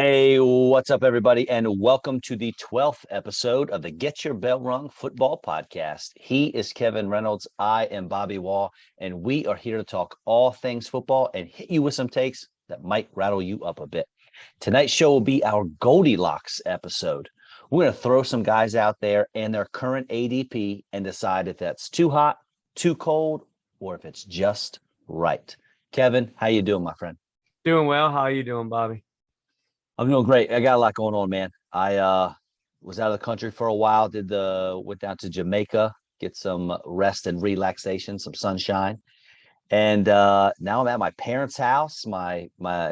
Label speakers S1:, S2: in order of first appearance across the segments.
S1: Hey, what's up, everybody? And welcome to the 12th episode of the Get Your Bell Rung Football Podcast. He is Kevin Reynolds. I am Bobby Wall, and we are here to talk all things football and hit you with some takes that might rattle you up a bit. Tonight's show will be our Goldilocks episode. We're going to throw some guys out there and their current ADP and decide if that's too hot, too cold, or if it's just right. Kevin, how you doing, my friend?
S2: Doing well. How are you doing, Bobby?
S1: I'm doing great. I got a lot going on, man. I was out of the country for a while, went down to Jamaica, get some rest and relaxation, some sunshine. And now I'm at my parents' house. My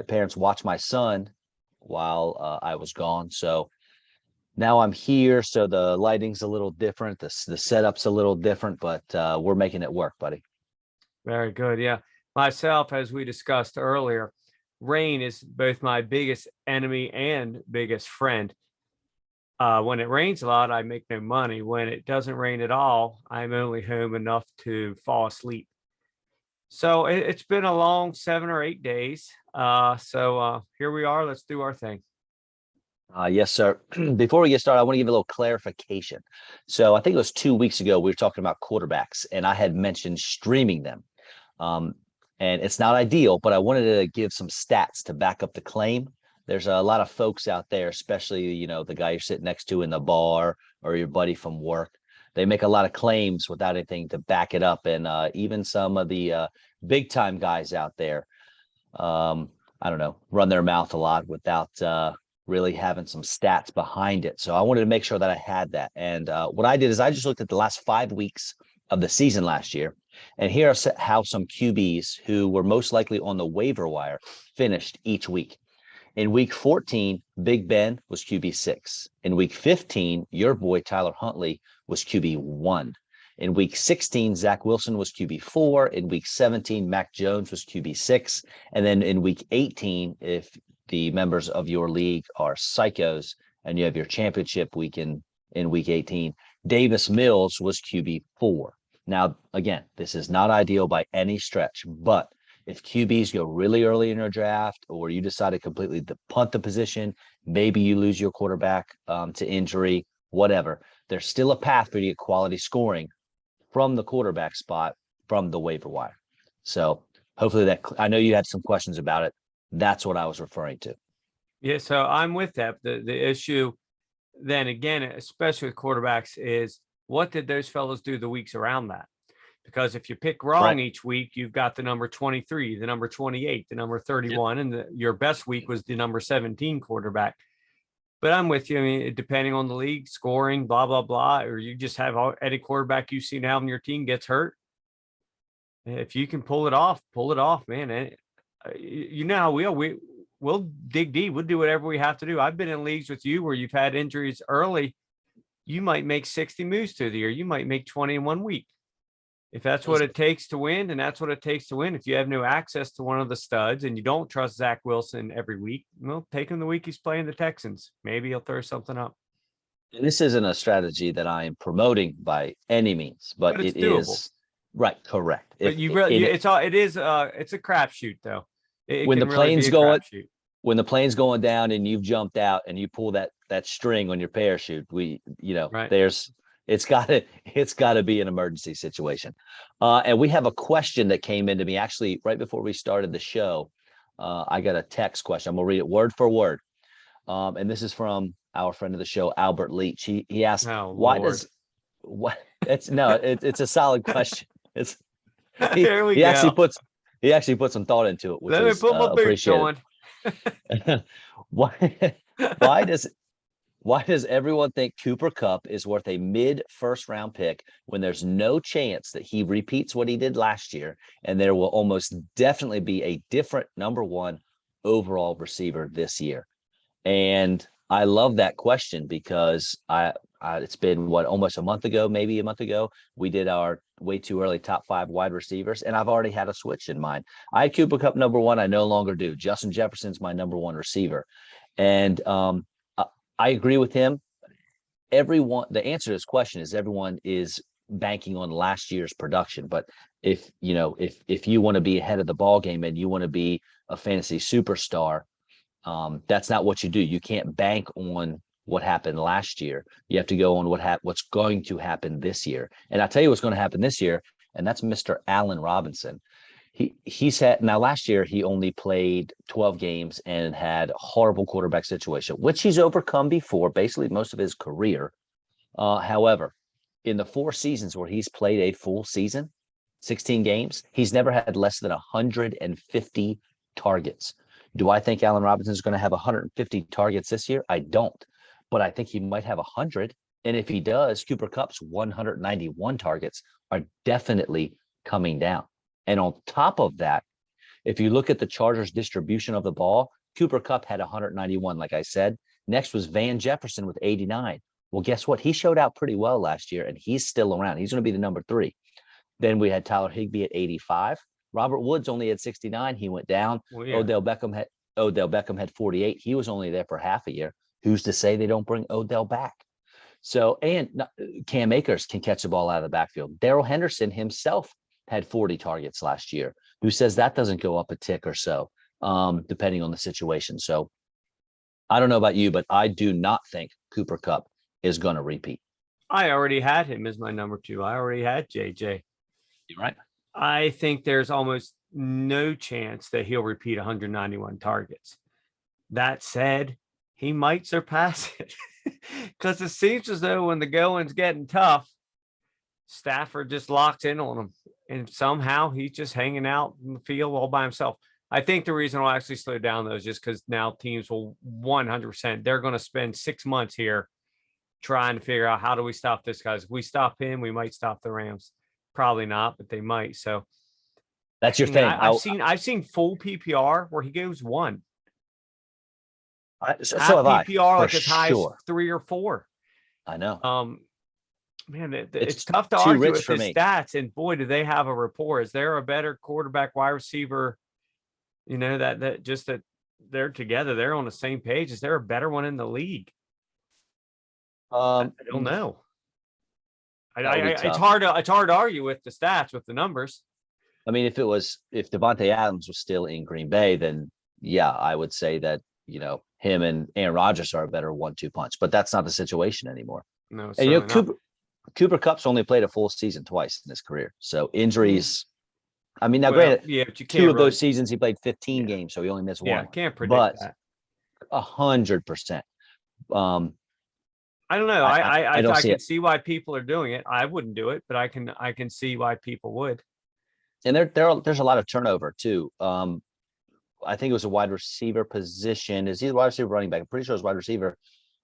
S1: parents watched my son while I was gone. So now I'm here. So the lighting's a little different. The setup's a little different, but we're making it work, buddy.
S2: Very good. Yeah. Myself, as we discussed earlier, rain is both my biggest enemy and biggest friend. When it rains a lot, I make no money. When it doesn't rain at all, I'm only home enough to fall asleep. So it's been a long 7 or 8 days. So here we are. Let's do our thing.
S1: Yes, sir. Before we get started, I want to give a little clarification. So I think it was 2 weeks ago, we were talking about quarterbacks, and I had mentioned streaming them. And it's not ideal, but I wanted to give some stats to back up the claim. There's a lot of folks out there, especially, the guy you're sitting next to in the bar or your buddy from work. They make a lot of claims without anything to back it up. And even some of the big time guys out there, I don't know, run their mouth a lot without really having some stats behind it. So I wanted to make sure that I had that. And what I did is I just looked at the last 5 weeks of the season last year. And here are how some QBs who were most likely on the waiver wire finished each week. In week 14, Big Ben was QB6. In week 15, your boy Tyler Huntley was QB1. In week 16, Zach Wilson was QB4. In week 17, Mac Jones was QB6. And then in week 18, if the members of your league are psychos and you have your championship week in week 18, Davis Mills was QB4. Now, again, this is not ideal by any stretch, but if QBs go really early in your draft, or you decide to completely punt the position, maybe you lose your quarterback to injury, whatever, there's still a path for you to get quality scoring from the quarterback spot from the waiver wire. So hopefully I know you had some questions about it. That's what I was referring to.
S2: Yeah. So I'm with that. The issue then again, especially with quarterbacks, is what did those fellows do the weeks around that? Because if you pick wrong each week, you've got the number 23, the number 28, the number 31, and your best week was the number 17 quarterback. But I'm with you. I mean, depending on the league, scoring, blah, blah, blah, or you just have any quarterback you see now in your team gets hurt. If you can pull it off, man. And, you know how we'll dig deep. We'll do whatever we have to do. I've been in leagues with you where you've had injuries early. You might make 60 moves through the year. You might make 20 in 1 week. If that's what it takes to win, then that's what it takes to win. If you have no access to one of the studs and you don't trust Zach Wilson every week, well, take him the week he's playing the Texans. Maybe he'll throw something up.
S1: And this isn't a strategy that I am promoting by any means, but
S2: it's
S1: it
S2: doable.
S1: Is right. Correct.
S2: But it's a crapshoot though.
S1: When the plane's going down and you've jumped out and you pull that string on your parachute, it's gotta be an emergency situation. And we have a question that came into me actually right before we started the show. I got a text question. I'm gonna read it word for word. And this is from our friend of the show, Albert Leach. He asked, it's a solid question. He actually put some thought into it, which
S2: Let me put my boots on.
S1: Why does everyone think Cooper Kupp is worth a mid-first round pick when there's no chance that he repeats what he did last year, and there will almost definitely be a different number one overall receiver this year? And I love that question because it's been almost maybe a month ago, we did our way too early top 5 wide receivers, and I've already had a switch in mind. I had Cooper Kupp number 1. I no longer do. Justin Jefferson's my number 1 receiver, and I agree with him. The answer to this question is everyone is banking on last year's production, but if you want to be ahead of the ball game and you want to be a fantasy superstar, That's not what you do. You can't bank on what happened last year. You have to go on what's going to happen this year. And I'll tell you what's going to happen this year, and that's Mr. Allen Robinson. He's had, now last year he only played 12 games and had a horrible quarterback situation, which he's overcome before, basically most of his career. However, in the 4 seasons where he's played a full season, 16 games, he's never had less than 150 targets. Do I think Allen Robinson is going to have 150 targets this year? I don't, but I think he might have 100. And if he does, Cooper Kupp's 191 targets are definitely coming down. And on top of that, if you look at the Chargers' distribution of the ball, Cooper Kupp had 191, like I said. Next was Van Jefferson with 89. Well, guess what? He showed out pretty well last year, and he's still around. He's going to be the number 3. Then we had Tyler Higbee at 85. Robert Woods only had 69. He went down.
S2: Well, yeah.
S1: Odell Beckham had 48. He was only there for half a year. Who's to say they don't bring Odell back? So, and Cam Akers can catch the ball out of the backfield. Darrell Henderson himself had 40 targets last year. Who says that doesn't go up a tick or so, depending on the situation. So I don't know about you, but I do not think Cooper Kupp is going to repeat.
S2: I already had him as my number 2. I already had JJ.
S1: You're right.
S2: I think there's almost no chance that he'll repeat 191 targets. That said, he might surpass it because it seems as though when the going's getting tough, Stafford just locks in on him, and somehow he's just hanging out in the field all by himself. I think the reason I'll actually slow down though is just because now teams will 100%, they're going to spend 6 months here trying to figure out how do we stop this guy. If we stop him, we might stop the Rams. Probably not, but they might. So
S1: that's your thing.
S2: I've seen full PPR where he goes 1.
S1: So have I.
S2: PPR like as high as 3 or 4.
S1: I know.
S2: Man, it's tough to argue with his stats. And boy, do they have a rapport. Is there a better quarterback wide receiver? You know, that just that they're together, they're on the same page. Is there a better one in the league? I don't know. It's hard to argue with the stats, with the numbers.
S1: I mean, if Devontae Adams was still in Green Bay, then yeah, I would say that, you know, him and Aaron Rodgers are a better 1-2 punch, but that's not the situation anymore.
S2: No,
S1: and you know, Cooper Kupp's only played a full season twice in his career. So injuries, I mean, now granted,
S2: but you can't
S1: 2 of those seasons he played 15 games, so he only missed 1.
S2: Yeah, can't predict that.
S1: 100%.
S2: I don't know. I can see why people are doing it. I wouldn't do it, but I can see why people would.
S1: And there's a lot of turnover too. I think it was a wide receiver position. Is he the wide receiver, running back? I'm pretty sure it was wide receiver,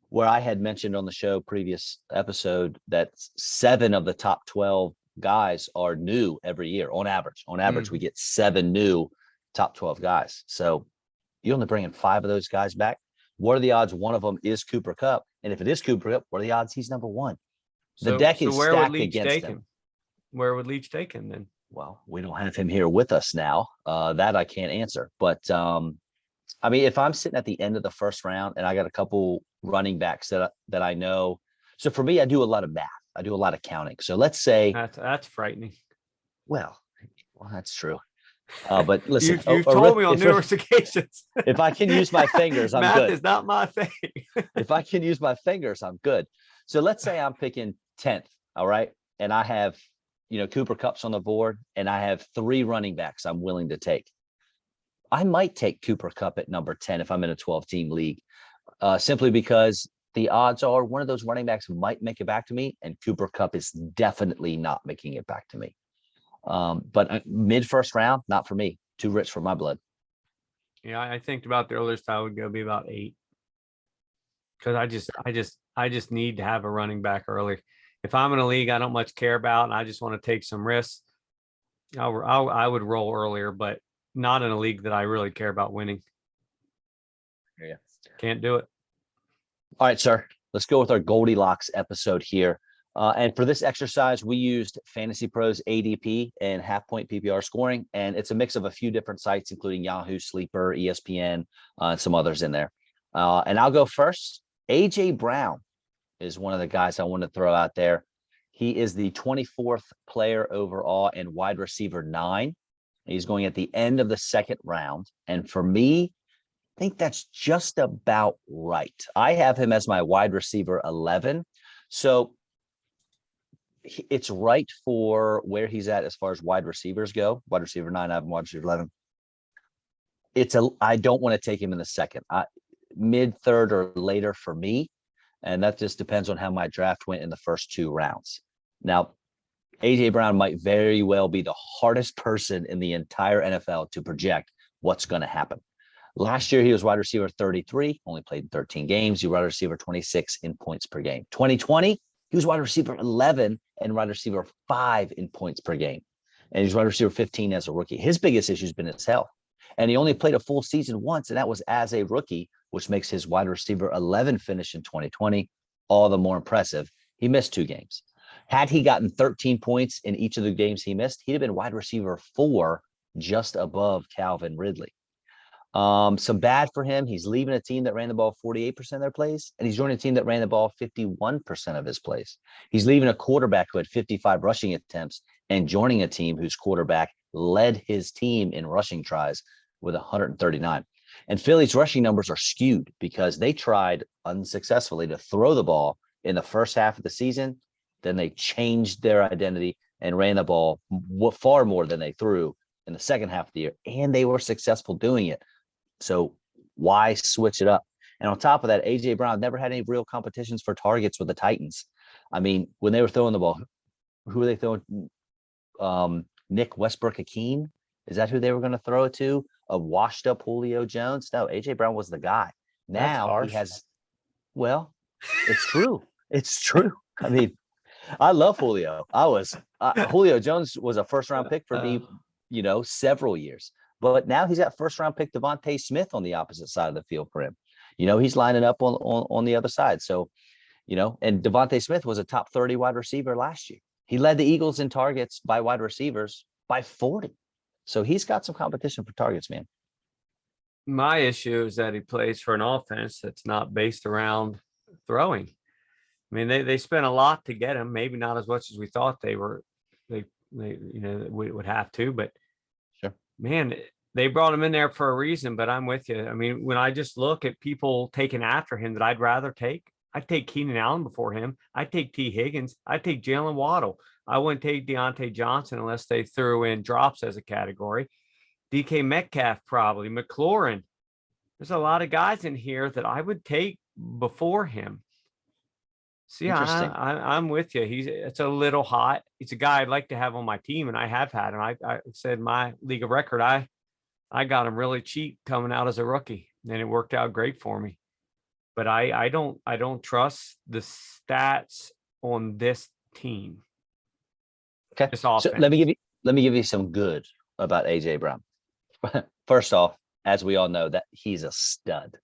S1: where I had mentioned on the show previous episode that 7 of the top 12 guys are new every year on average. On average, we get 7 new top 12 guys. So you only bring in 5 of those guys back. What are the odds one of them is Cooper Kupp? And if it is Cooper Kupp, what are the odds he's number 1? The deck is stacked against him.
S2: Where would Leach take him then?
S1: Well, we don't have him here with us now. That I can't answer. But I mean, if I'm sitting at the end of the first round and I got a couple running backs that I know. So for me, I do a lot of math. I do a lot of counting. So let's say
S2: that's frightening.
S1: Well, that's true. But listen,
S2: you've told me on numerous occasions.
S1: If I can use my fingers, I'm
S2: Math
S1: good.
S2: Math is not my thing.
S1: If I can use my fingers, I'm good. So let's say I'm picking 10th. All right. And I have, you know, Cooper Kupp's on the board and I have 3 running backs I'm willing to take. I might take Cooper Kupp at number 10 if I'm in a 12-team league, simply because the odds are one of those running backs might make it back to me, and Cooper Kupp is definitely not making it back to me. But mid-first round, not for me. Too rich for my blood.
S2: Yeah, I think about the earliest I would go be about 8. Because I just need to have a running back early. If I'm in a league I don't much care about and I just want to take some risks, I would roll earlier, but not in a league that I really care about winning.
S1: Yeah.
S2: Can't do it.
S1: All right, sir. Let's go with our Goldilocks episode here. And for this exercise, we used FantasyPros ADP and half-point PPR scoring, and it's a mix of a few different sites, including Yahoo, Sleeper, ESPN, and some others in there. And I'll go first. A.J. Brown is one of the guys I want to throw out there. He is the 24th player overall and wide receiver 9. He's going at the end of the second round. And for me, think that's just about right. I have him as my wide receiver 11. So it's right for where he's at as far as wide receivers go. Wide receiver 9, I have him wide receiver 11. I don't want to take him in the second. Mid third or later for me. And that just depends on how my draft went in the first 2 rounds. Now, AJ Brown might very well be the hardest person in the entire NFL to project what's going to happen. Last year, he was wide receiver 33, only played in 13 games. He was wide receiver 26 in points per game. 2020, he was wide receiver 11 and wide receiver 5 in points per game. And he's wide receiver 15 as a rookie. His biggest issue has been his health. And he only played a full season once, and that was as a rookie, which makes his wide receiver 11 finish in 2020 all the more impressive. He missed 2 games. Had he gotten 13 points in each of the games he missed, he'd have been wide receiver 4, just above Calvin Ridley. Some bad for him. He's leaving a team that ran the ball 48% of their plays, and he's joining a team that ran the ball 51% of his plays. He's leaving a quarterback who had 55 rushing attempts and joining a team whose quarterback led his team in rushing tries with 139. And Philly's rushing numbers are skewed because they tried unsuccessfully to throw the ball in the first half of the season. Then they changed their identity and ran the ball far more than they threw in the second half of the year. And they were successful doing it. So why switch it up? And on top of that, AJ Brown never had any real competitions for targets with the Titans. I mean, when they were throwing the ball, who were they throwing? Nick Westbrook-Hakeem? Is that who they were going to throw it to? A washed up Julio Jones? No, AJ Brown was the guy. Now he has, well, it's true. It's true. I mean, I love Julio. Julio Jones was a first round pick for me, several years. But now he's got first round pick Devontae Smith on the opposite side of the field for him. He's lining up on the other side. So, and Devontae Smith was a top 30 wide receiver last year. He led the Eagles in targets by wide receivers by 40. So he's got some competition for targets, man.
S2: My issue is that he plays for an offense that's not based around throwing. I mean, they spent a lot to get him, maybe not as much as we thought they would have to, but
S1: sure,
S2: man, they brought him in there for a reason. But I'm with you. I mean, when I just look at people taking after him that I'd rather take, I'd take Keenan Allen before him. I'd take T. Higgins. I'd take Jalen Waddle. I wouldn't take Deontay Johnson unless they threw in drops as a category. DK Metcalf, probably. McLaurin. There's a lot of guys in here that I would take before him. So yeah, I'm with you. It's a little hot. He's a guy I'd like to have on my team, and I have had him. I said my league of record, I got him really cheap coming out as a rookie, and it worked out great for me. But I don't trust the stats on this team.
S1: Okay. So let me give you some good about AJ Brown. First off, as we all know, that he's a stud.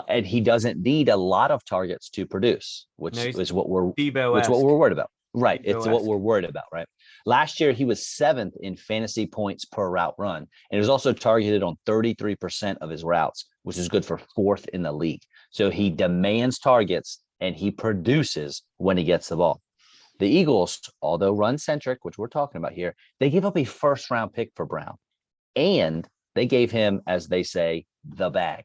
S1: And he doesn't need a lot of targets to produce, which is what we're worried about. Right. It's what we're worried about, right? Last year, he was 7th in fantasy points per route run. And he was also targeted on 33% of his routes, which is good for 4th in the league. So he demands targets and he produces when he gets the ball. The Eagles, although run-centric, which we're talking about here, they give up a first-round pick for Brown. And they gave him, as they say, the bag.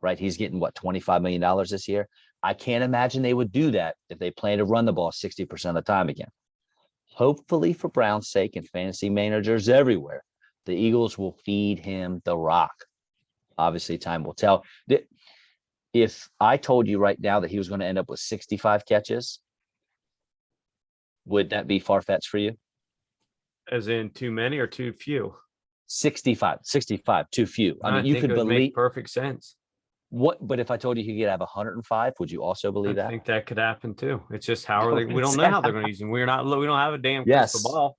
S1: Right? He's getting $25 million this year. I can't imagine they would do that if they plan to run the ball 60% of the time again. Hopefully, for Brown's sake and fantasy managers everywhere, the Eagles will feed him the rock. Obviously, time will tell. If I told you right now that he was going to end up with 65 catches, would that be far-fetched for you?
S2: As in too many or too few?
S1: 65, too few. I mean, you could believe
S2: make perfect sense.
S1: But if I told you he could have 105, would you also believe that?
S2: I think that could happen too. It's just we don't know how they're going to use him. We don't have a damn crystal ball.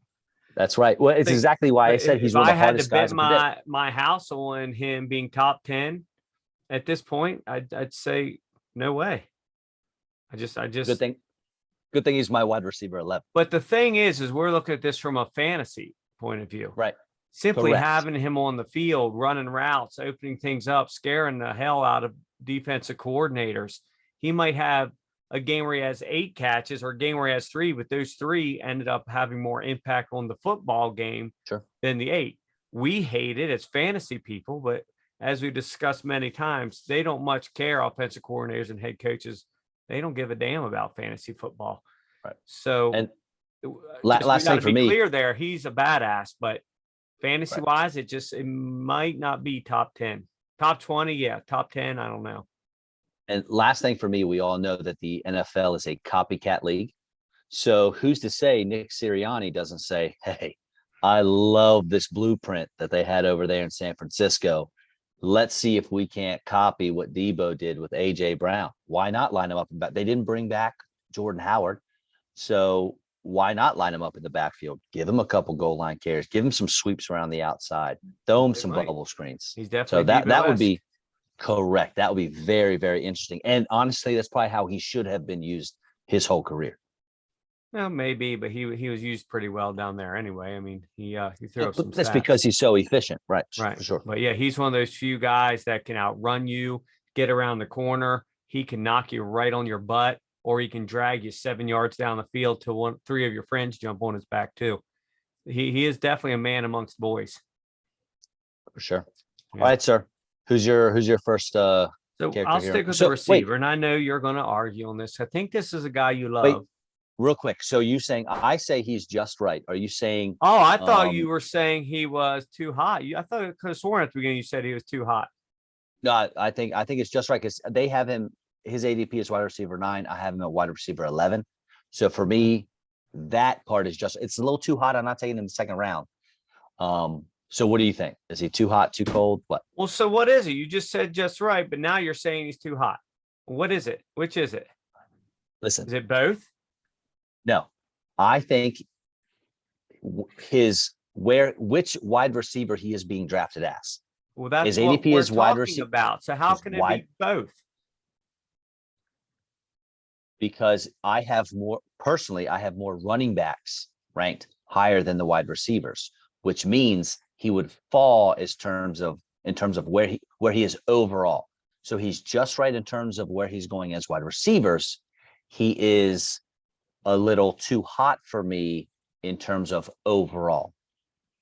S1: That's right. Well, it's exactly why I said he's one of the hardest guys to predict.
S2: My house on him being top 10 at this point, I'd say no way. I just
S1: good thing he's my wide receiver 11.
S2: But the thing is we're looking at this from a fantasy point of view.
S1: Right.
S2: Simply having him on the field, running routes, opening things up, scaring the hell out of defensive coordinators. He might have a game where he has 8 catches or a game where he has 3, but those 3 ended up having more impact on the football game than the 8. We hate it as fantasy people, but as we discussed many times, they don't much care, offensive coordinators and head coaches. They don't give a damn about fantasy football.
S1: Right.
S2: So
S1: And
S2: we
S1: last
S2: got
S1: thing
S2: to
S1: for
S2: be
S1: me,
S2: clear there. He's a badass, but fantasy
S1: right.
S2: wise, it might not be top 10, top 20. Yeah. Top 10. I don't know.
S1: And last thing for me, we all know that the NFL is a copycat league. So who's to say Nick Sirianni doesn't say, hey, I love this blueprint that they had over there in San Francisco. Let's see if we can't copy what Debo did with A.J. Brown. Why not line them up? They didn't bring back Jordan Howard. So why not line him up in the backfield? Give him a couple goal line carries. Give him some sweeps around the outside. Throw him some bubble screens.
S2: He's
S1: So
S2: definitely
S1: that would
S2: Debo-esque.
S1: be correct. That would be very, very interesting. And honestly, that's probably how he should have been used his whole career.
S2: Well, maybe, but he was used pretty well down there anyway. I mean, he threw up some
S1: That's
S2: stats.
S1: because he's so efficient, right?
S2: Right.
S1: For sure.
S2: But yeah, he's one of those few guys that can outrun you, get around the corner. He can knock you right on your butt, or he can drag you 7 yards down the field till 3 of your friends jump on his back too. He is definitely a man amongst boys.
S1: For sure.
S2: Yeah.
S1: All right, sir. Who's your first
S2: So I'll
S1: here?
S2: stick with
S1: So,
S2: the receiver,
S1: wait.
S2: and I know you're going to argue on this. I think this is a guy you love.
S1: Wait, real quick. So you saying I say he's just right? Are you saying?
S2: Oh, I thought you were saying he was too hot. I thought I could have sworn at the beginning you said he was too hot.
S1: No, I think it's just right because they have him. His ADP is wide receiver 9. I have him at wide receiver 11. So for me, that part is just it's a little too hot. I'm not taking him in the second round. So what do you think? Is he too hot, too cold? What?
S2: Well, so what is it? You just said just right, but now you're saying he's too hot. What is it? Which is it?
S1: Listen,
S2: Is it both?
S1: no, I think which wide receiver he is being drafted as.
S2: Well, that's
S1: his
S2: what
S1: ADP
S2: we're
S1: is wide
S2: talking
S1: receiver
S2: about. So how can it be both?
S1: Because I have more running backs ranked higher than the wide receivers, which means he would fall in terms of where he is overall. So he's just right in terms of where he's going as wide receivers. He is a little too hot for me in terms of overall.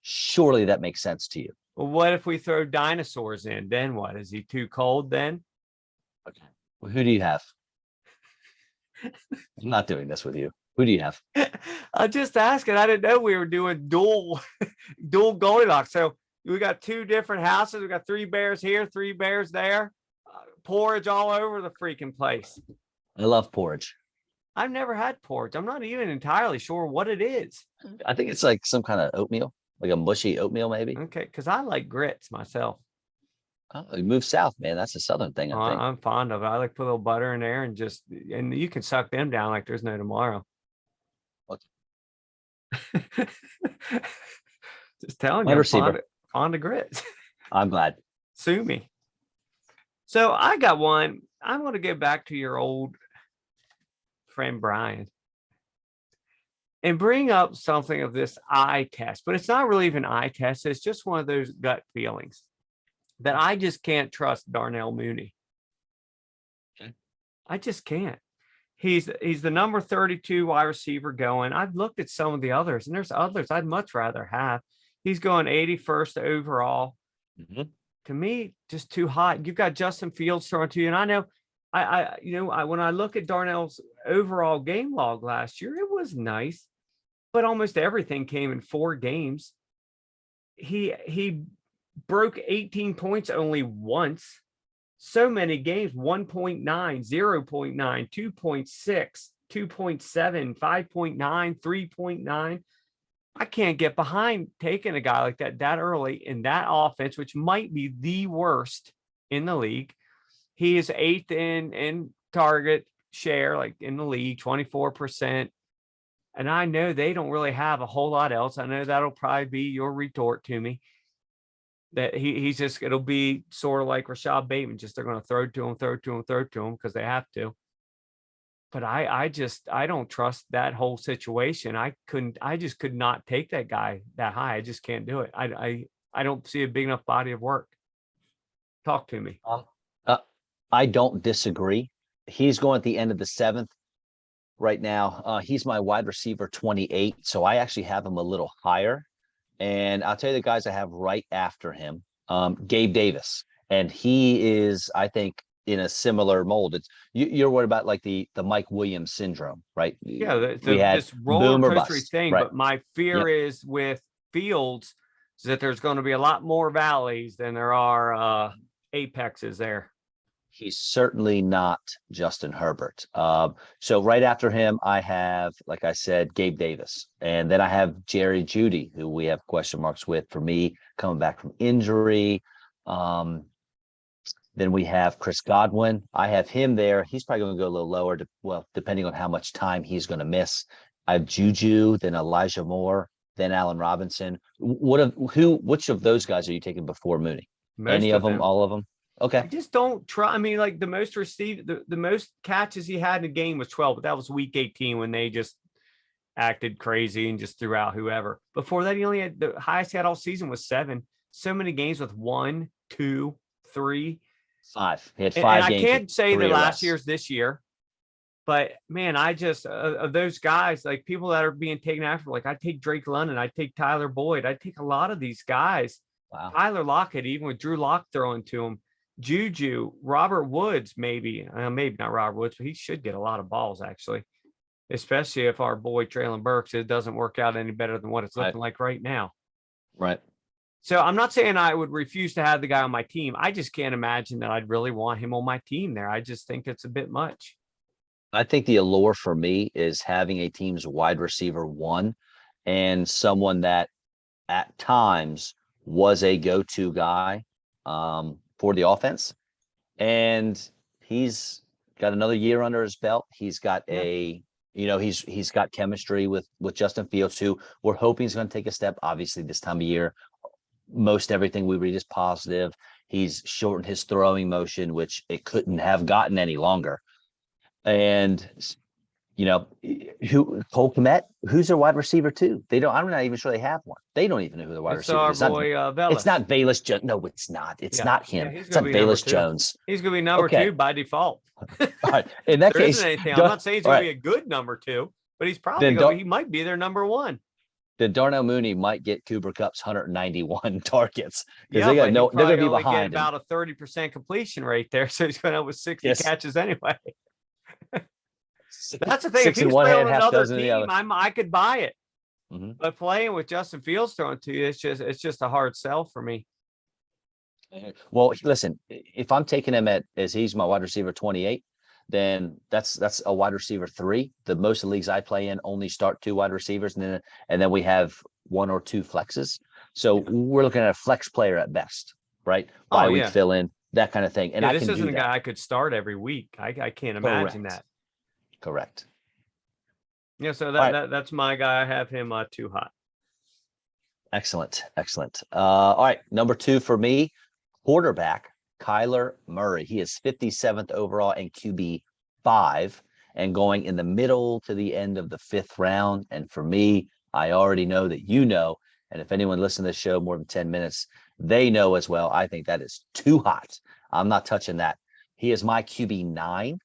S1: Surely that makes sense to you.
S2: Well, what if we throw dinosaurs in? Then what? Is he too cold then?
S1: Okay. Well, who do you have? I'm not doing this with you. Who do you have?
S2: I'm just asking. I didn't know we were doing dual Goldilocks. So we got 2 different houses. We got 3 bears here, 3 bears there. Porridge all over the freaking place.
S1: I love porridge.
S2: I've never had porridge. I'm not even entirely sure what it is.
S1: I think it's like some kind of oatmeal, like a mushy oatmeal, maybe.
S2: Okay, because I like grits myself.
S1: Oh, you move south, man. That's a southern thing, I think.
S2: I'm fond of it. I like put a little butter in there and you can suck them down like there's no tomorrow.
S1: What?
S2: Just telling
S1: My
S2: you,
S1: receiver.
S2: fond of grits.
S1: I'm glad.
S2: Sue me. So I got one. I'm going to go back to your old friend Brian and bring up something of this eye test, but it's not really even eye test. It's just one of those gut feelings that I just can't trust Darnell Mooney.
S1: Okay.
S2: I just can't. He's the number 32 wide receiver going. I've looked at some of the others, and there's others I'd much rather have. He's going 81st overall.
S1: Mm-hmm.
S2: To me, just too hot. You've got Justin Fields throwing to you, and I know, when I look at Darnell's overall game log last year, it was nice, but almost everything came in 4 games. He broke 18 points only once. So many games: 1.9, 0.9, 2.6, 2.7, 5.9, 3.9. I can't get behind taking a guy like that early in that offense, which might be the worst in the league. He is 8th in target share, like in the league, 24%. And I know they don't really have a whole lot else. I know that'll probably be your retort to me. That he's just, it'll be sort of like Rashad Bateman, just they're going to throw to him because they have to. But I don't trust that whole situation. I just could not take that guy that high. I just can't do it. I don't see a big enough body of work. Talk to me.
S1: I don't disagree. He's going at the end of the 7th right now. He's my wide receiver 28. So I actually have him a little higher. And I'll tell you the guys I have right after him. Gabe Davis. And he is, I think, in a similar mold. You're worried about like the Mike Williams syndrome, right?
S2: Yeah,
S1: We had
S2: this roller
S1: boom or
S2: coastery
S1: bust,
S2: thing.
S1: right?
S2: But my fear
S1: Yep.
S2: is with Fields is that there's going to be a lot more valleys than there are apexes there.
S1: He's certainly not Justin Herbert. So right after him, I have, like I said, Gabe Davis. And then I have Jerry Jeudy, who we have question marks with for me coming back from injury. Um, then we have Chris Godwin. I have him there. He's probably going to go a little lower, depending on how much time he's going to miss. I have Juju, then Elijah Moore, then Allen Robinson. Which of those guys are you taking before Mooney? Any
S2: Most
S1: of
S2: of
S1: them?
S2: them.
S1: All of them? Okay.
S2: I just don't try. I mean, like the most the most catches he had in a game was 12, but that was week 18 when they just acted crazy and just threw out whoever. Before that, he only had the highest he had all season was 7. So many games with 1, 2, 3.
S1: 5. He had
S2: And
S1: 5
S2: I
S1: games with
S2: can't say
S1: 3
S2: that
S1: or
S2: last
S1: less.
S2: year's this year, but man, I just of those guys, like people that are being taken after, like I take Drake London, I take Tyler Boyd, I take a lot of these guys.
S1: Wow.
S2: Tyler Lockett, even with Drew Lock throwing to him, Juju, Robert Woods, maybe not Robert Woods, but he should get a lot of balls actually, especially if our boy Traylon Burks it doesn't work out any better than what it's looking like right now.
S1: Right.
S2: So I'm not saying I would refuse to have the guy on my team. I just can't imagine that I'd really want him on my team there. I just think it's a bit much.
S1: I think the allure for me is having a team's wide receiver 1 and someone that at times was a go-to guy for the offense. And he's got another year under his belt. He's got he's got chemistry with Justin Fields, who we're hoping is going to take a step. Obviously, this time of year, most everything we read is positive. He's shortened his throwing motion, which it couldn't have gotten any longer. And who Cole Kmet, who's their wide receiver too? I'm not even sure they have one. They don't even know who the wide
S2: It's
S1: receiver
S2: our
S1: is.
S2: boy
S1: It's
S2: Velus.
S1: not Bayless Jones. No, it's not. It's not him.
S2: He's
S1: It's
S2: going
S1: not
S2: to be number
S1: Bayless
S2: 2.
S1: Jones.
S2: He's going to be number 2 by default.
S1: All right. In that
S2: There
S1: case,
S2: isn't anything. I'm not saying he's going to be a good number 2, but he's probably he might be their number 1.
S1: Then Darnell Mooney might get Cooper Kupp's 191 targets because
S2: Yeah,
S1: they're going to be
S2: only
S1: behind
S2: get about a 30% completion rate there, so he's going to have with 60 catches anyway. That's the thing.
S1: 6
S2: If
S1: in
S2: he's
S1: one
S2: playing
S1: hand,
S2: on
S1: half
S2: another
S1: dozen in the
S2: team,
S1: other.
S2: I could buy it.
S1: Mm-hmm.
S2: But playing with Justin Fields throwing to you, it's just a hard sell for me.
S1: Well, listen, if I'm taking him as he's my wide receiver 28, then that's a wide receiver 3. The most of the leagues I play in only start 2 wide receivers, and then we have 1 or 2 flexes. So we're looking at a flex player at best, right? Bye week fill in, that kind of thing. And
S2: this isn't a guy I could start every week. I can't imagine that.
S1: Correct.
S2: Yeah, so that's my guy. I have him too hot.
S1: Excellent. All right, number 2 for me, quarterback Kyler Murray. He is 57th overall and QB 5 and going in the middle to the end of the 5th round. And for me, I already know that and if anyone listens to this show more than 10 minutes, they know as well. I think that is too hot. I'm not touching that. He is my QB 9,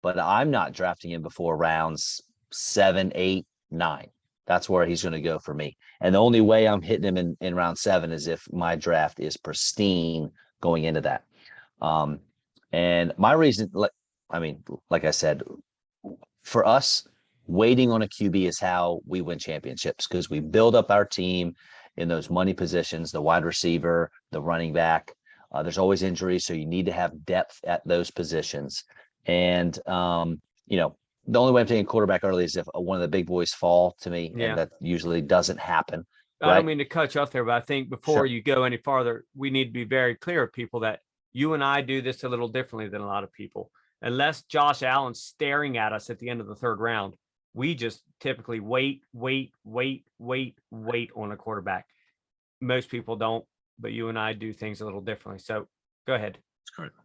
S1: but I'm not drafting him before rounds 7, 8, 9. That's where he's going to go for me. And the only way I'm hitting him in round 7 is if my draft is pristine going into that. And my reason, like I said, for us, waiting on a QB is how we win championships because we build up our team in those money positions, the wide receiver, the running back. There's always injuries, so you need to have depth at those positions. And, the only way I'm taking quarterback early is if one of the big boys fall to me, and that usually doesn't happen.
S2: I don't mean to cut you off there, but I think before you go any farther, we need to be very clear with people that you and I do this a little differently than a lot of people. Unless Josh Allen's staring at us at the end of the 3rd round, we just typically wait on a quarterback. Most people don't, but you and I do things a little differently. So go ahead.
S1: That's correct.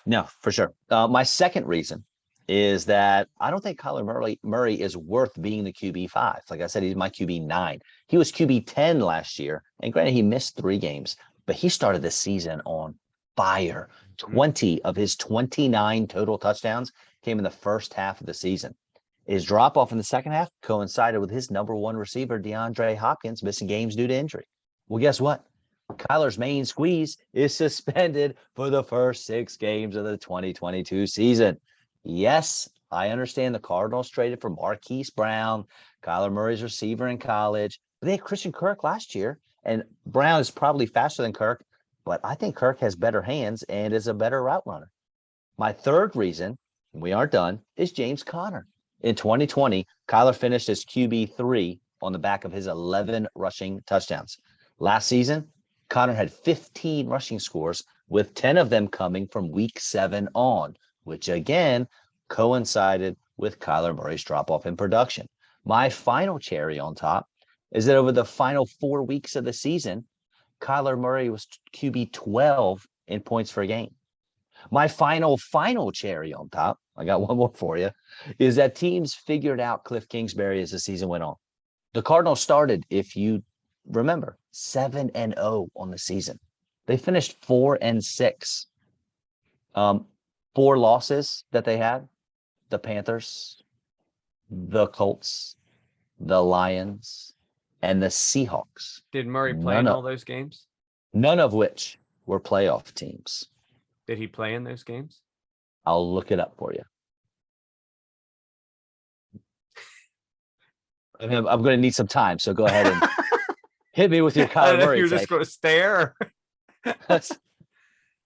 S1: No, for sure. My second reason is that I don't think Kyler Murray is worth being the QB 5. Like I said, he's my QB 9. He was QB 10 last year. And granted, he missed 3 games, but he started the season on fire. 20 of his 29 total touchdowns came in the first half of the season. His drop off in the second half coincided with his number 1 receiver, DeAndre Hopkins, missing games due to injury. Well, guess what? Kyler's main squeeze is suspended for the first 6 games of the 2022 season. Yes, I understand the Cardinals traded for Marquise Brown, Kyler Murray's receiver in college, but they had Christian Kirk last year, and Brown is probably faster than Kirk, but I think Kirk has better hands and is a better route runner. My third reason, we aren't done, is James Conner. In 2020, Kyler finished as QB3 on the back of his 11 rushing touchdowns. Last season, Conner had 15 rushing scores, with 10 of them coming from week 7 on, which again coincided with Kyler Murray's drop-off in production. My final cherry on top is that over the final 4 weeks of the season, Kyler Murray was QB 12 in points per game. My final cherry on top, I got one more for you, is that teams figured out Cliff Kingsbury as the season went on. The Cardinals started, if you remember, 7-0 on the season. They finished 4-6. 4 losses that they had: the Panthers, the Colts, the Lions, and the Seahawks.
S2: Did Murray play in all those games?
S1: None of which were playoff teams.
S2: Did he play in those games?
S1: I'll look it up for you. I'm going to need some time, so go ahead and hit me with your Kyler Murray.
S2: You're just going to stare.
S1: Give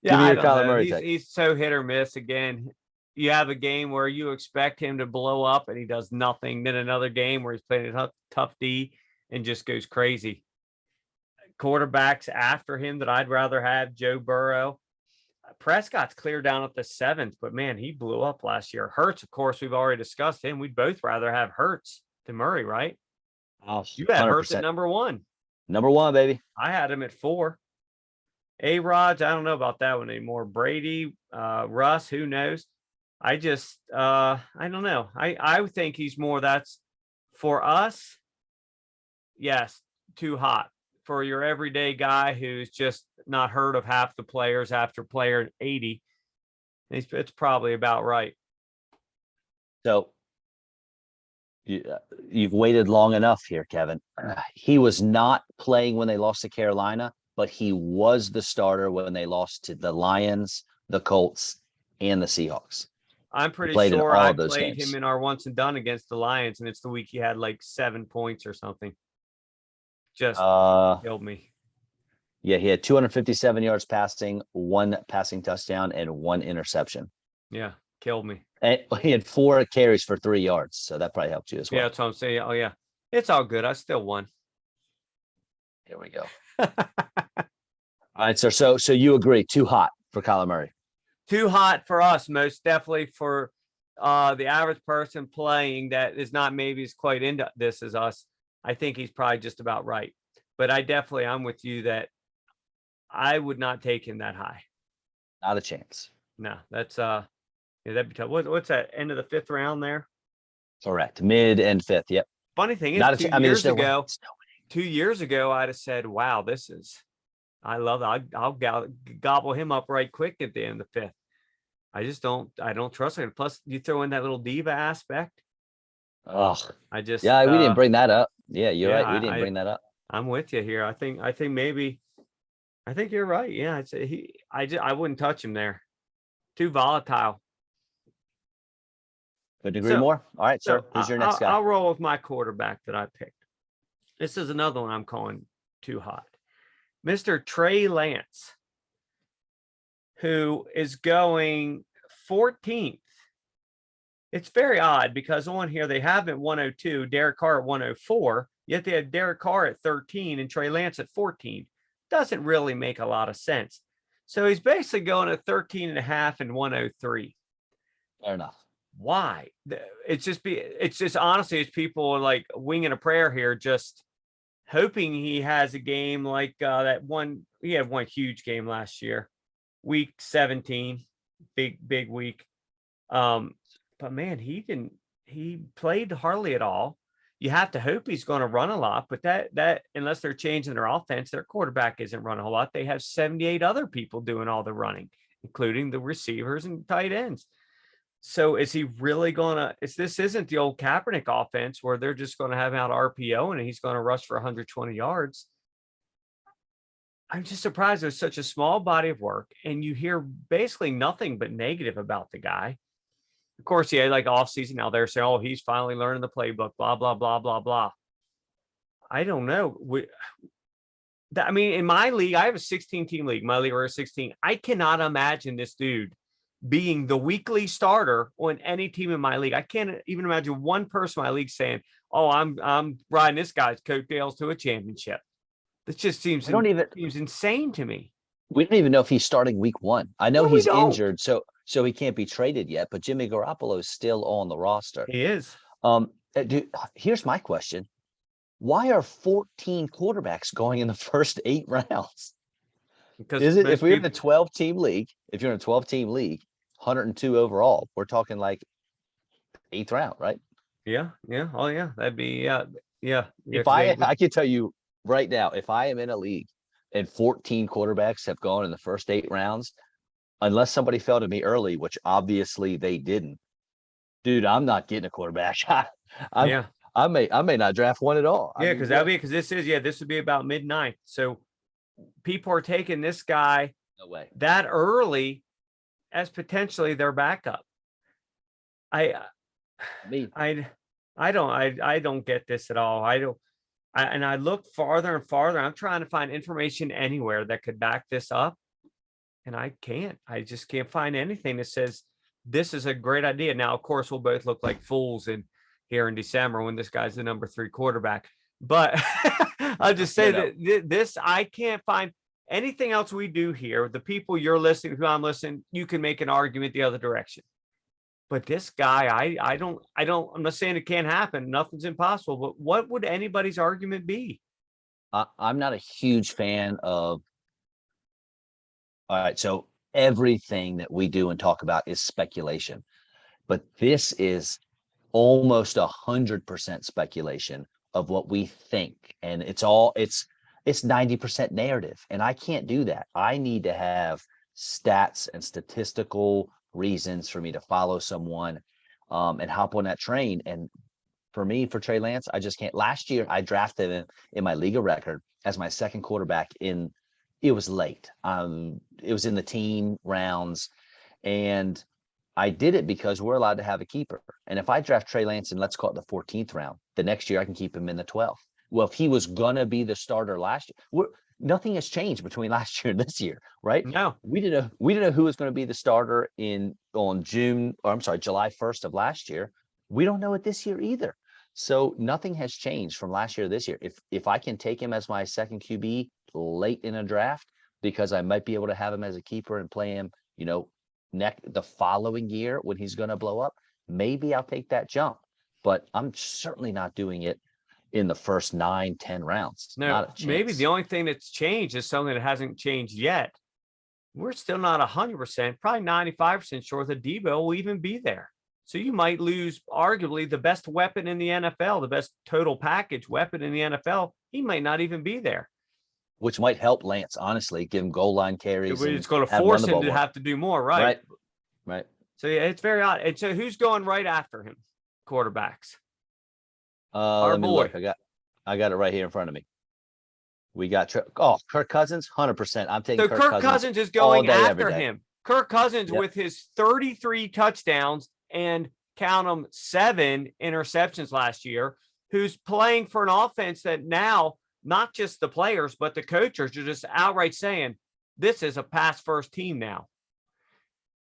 S1: me
S2: I
S1: your
S2: don't
S1: Kyler
S2: know.
S1: Murray.
S2: He's so hit or miss. Again, you have a game where you expect him to blow up and he does nothing. Then another game where he's playing a tough D and just goes crazy. Quarterbacks after him that I'd rather have: Joe Burrow. Prescott's clear down at the 7th, but man, he blew up last year. Hurts, of course, we've already discussed him. We'd both rather have Hurts than Murray, right?
S1: Oh,
S2: You had
S1: 100%.
S2: Hurts at number 1.
S1: Number 1, baby.
S2: I had him at 4. A-Rod, I don't know about that one anymore. Brady, Russ, who knows? I don't know. I think he's more, that's for us. Yes, too hot. For your everyday guy who's just not heard of half the players after player 80, it's probably about right.
S1: So you've waited long enough here, Kevin. He was not playing when they lost to Carolina, but he was the starter when they lost to the Lions, the Colts, and the Seahawks.
S2: I'm pretty sure I played him in our once and done against the Lions, and it's the week he had like 7 points or something. Just killed me.
S1: Yeah, he had 257 yards passing, 1 passing touchdown, and 1 interception.
S2: Yeah, killed me.
S1: And he had 4 carries for 3 yards, so that probably helped you as well.
S2: Yeah, that's what I'm saying. Oh, yeah. It's all good. I still won.
S1: Here we go. All right, sir. So you agree, too hot for Kyler Murray?
S2: Too hot for us, most definitely. For the average person playing that is not maybe as quite into this as us, I think he's probably just about right. But I'm with you that I would not take him that high.
S1: Not a chance.
S2: No, that's yeah, that'd be tough. What's that, end of the 5th round there?
S1: Correct. Mid and 5th. Yep.
S2: Funny thing is, 2 years ago, I'd have said, wow, I love it. I'll gobble him up right quick at the end of the 5th. I don't trust him. Plus, you throw in that little diva aspect.
S1: Oh,
S2: we
S1: didn't bring that up. Yeah, you're right. We didn't bring that up.
S2: I'm with you here. I think you're right. Yeah, I wouldn't touch him there. Too volatile.
S1: Couldn't agree more. All right, sir. Who's your next guy?
S2: I'll roll with my quarterback that I picked. This is another one I'm calling too hot. Mr. Trey Lance, who is going 14th. It's very odd because on here they have him at 102, Derek Carr at 104, yet they have Derek Carr at 13 and Trey Lance at 14. Doesn't really make a lot of sense. So he's basically going at 13.5 and 103.
S1: Fair enough.
S2: Why? It's just honestly, it's people like winging a prayer here, just hoping he has a game like that one. He had one huge game last year, week 17, big week. But man, he played hardly at all. You have to hope he's going to run a lot, but that unless they're changing their offense, their quarterback isn't running a whole lot. They have 78 other people doing all the running, including the receivers and tight ends. So is he really going to, this isn't the old Kaepernick offense where they're just going to have out RPO and he's going to rush for 120 yards. I'm just surprised there's such a small body of work and you hear basically nothing but negative about the guy. Of course, yeah, like off season now they're saying, oh, he's finally learning the playbook, blah, blah, blah, blah, blah. I don't know. I mean, in my league, I have a 16-team league. My league, we're 16. I cannot imagine this dude being the weekly starter on any team in my league. I can't even imagine one person in my league saying, oh, I'm riding this guy's coattails to a championship. This just seems insane to me.
S1: We don't even know if he's starting week 1. I know
S2: No, we
S1: he's
S2: don't.
S1: injured, so he can't be traded yet, but Jimmy Garoppolo is still on the roster.
S2: He is.
S1: Dude, here's my question. Why are 14 quarterbacks going in the first 8 rounds?
S2: Because
S1: Is it if we're in a 12-team league, if you're in a 12-team league, 102 overall, we're talking like 8th round, right?
S2: Yeah. Oh yeah. That'd be yeah.
S1: If I can tell you right now, if I am in a league and 14 quarterbacks have gone in the first 8 rounds, unless somebody fell to me early, which obviously they didn't, dude, I'm not getting a quarterback. I may not draft one at all.
S2: Yeah, because this would be about midnight. So people are taking this guy
S1: no way
S2: that early as potentially their backup. I don't get this at all. And I look farther and farther. I'm trying to find information anywhere that could back this up. And I can't. I just can't find anything that says this is a great idea. Now, of course, we'll both look like fools here in December when this guy's the number 3 quarterback. But I'll just say that this, I can't find anything else we do here. The people you're listening to, I'm listening, you can make an argument the other direction. But this guy, I'm not saying it can't happen. Nothing's impossible. But what would anybody's argument be?
S1: I'm not a huge fan of. All right, so everything that we do and talk about is speculation, but this is almost 100% speculation of what we think, and it's 90% narrative, and I can't do that. I need to have stats and statistical reasons for me to follow someone and hop on that train. And for me, for Trey Lance, I just can't. Last year, I drafted him in my league of record as my second quarterback it was late. It was in the teen rounds, and I did it because we're allowed to have a keeper. And if I draft Trey Lance in, let's call it the 14th round, the next year I can keep him in the 12th. Well, if he was going to be the starter last year, nothing has changed between last year and this year, right?
S2: No.
S1: We didn't know who was going to be the starter on July 1st of last year. We don't know it this year either. So nothing has changed from last year to this year. If I can take him as my second QB late in a draft, because I might be able to have him as a keeper and play him, the following year when he's going to blow up, maybe I'll take that jump. But I'm certainly not doing it in the first 9-10 rounds.
S2: No, maybe the only thing that's changed is something that hasn't changed yet. We're still not 100%, probably 95% sure that Debo will even be there. So you might lose arguably the best weapon in the NFL, the best total package weapon in the NFL. He might not even be there.
S1: Which might help Lance, honestly, give him goal line carries.
S2: It's going to force him to have to do more, right?
S1: Right.
S2: So yeah, it's very odd. And so who's going right after him? Quarterbacks.
S1: Let me look. I got it right here in front of me. We got Kirk Cousins, 100%. I'm taking.
S2: So Kirk Cousins is going after him. Kirk Cousins with his 33 touchdowns and count them 7 interceptions last year, who's playing for an offense that now not just the players, but the coaches are just outright saying this is a pass first team now.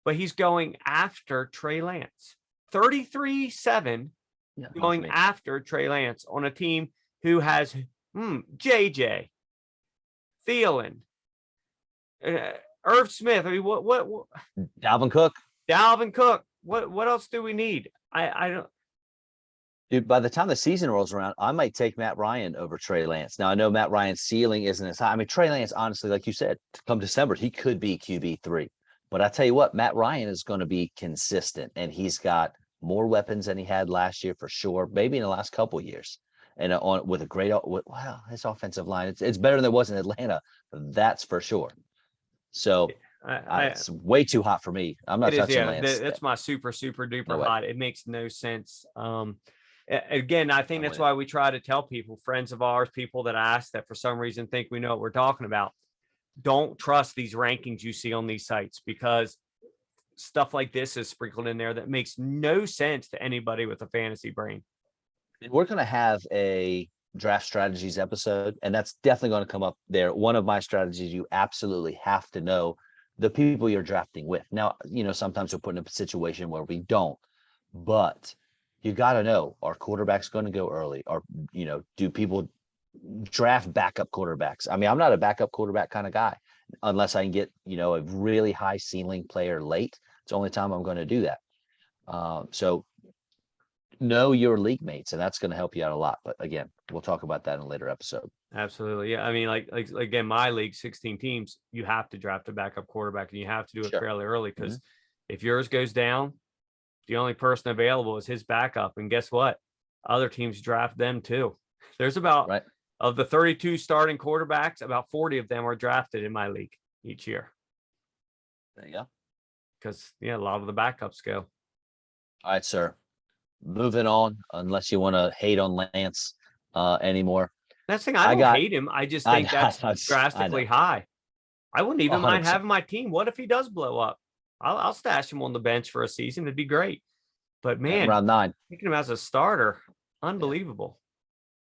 S2: But he's going after Trey Lance. 33-7 going after Trey Lance on a team who has JJ, Thielen, Irv Smith. I mean, what?
S1: Dalvin Cook.
S2: What else do we need? I don't.
S1: Dude, by the time the season rolls around, I might take Matt Ryan over Trey Lance. Now, I know Matt Ryan's ceiling isn't as high. I mean, Trey Lance, honestly, like you said, come December, he could be QB3. But I tell you what, Matt Ryan is going to be consistent, and he's got more weapons than he had last year for sure, maybe in the last couple of years. And with a great, his offensive line, it's better than it was in Atlanta. That's for sure. So it's way too hot for me. I'm not touching Lance.
S2: That's my super duper hot. It makes no sense. Again, I think that's why we try to tell people, friends of ours, people that ask that for some reason think we know what we're talking about. don't trust these rankings you see on these sites, because stuff like this is sprinkled in there that makes no sense to anybody with a fantasy brain.
S1: We're going to have a draft strategies episode, and that's definitely going to come up there. One of my strategies, you absolutely have to know the people you're drafting with. Now, sometimes we're put in a situation where we don't, but you got to know, are quarterbacks going to go early? Or, do people draft backup quarterbacks? I mean, I'm not a backup quarterback kind of guy unless I can get, a really high ceiling player late. It's the only time I'm going to do that. So know your league mates, and that's going to help you out a lot. But again, we'll talk about that in a later episode.
S2: Absolutely. Yeah. I mean, like again, my league, 16 teams, you have to draft a backup quarterback, and you have to do it fairly early, because if yours goes down, the only person available is his backup. And guess what? Other teams draft them too. There's about, of the 32 starting quarterbacks, about 40 of them are drafted in my league each year.
S1: There you go.
S2: Because, a lot of the backups go.
S1: All right, sir. Moving on, unless you want to hate on Lance anymore.
S2: That's the thing. I don't hate him. I just think that's drastically high. I wouldn't even mind having my team. What if he does blow up? I'll stash him on the bench for a season. It'd be great. But man,
S1: round 9,
S2: picking him as a starter, unbelievable.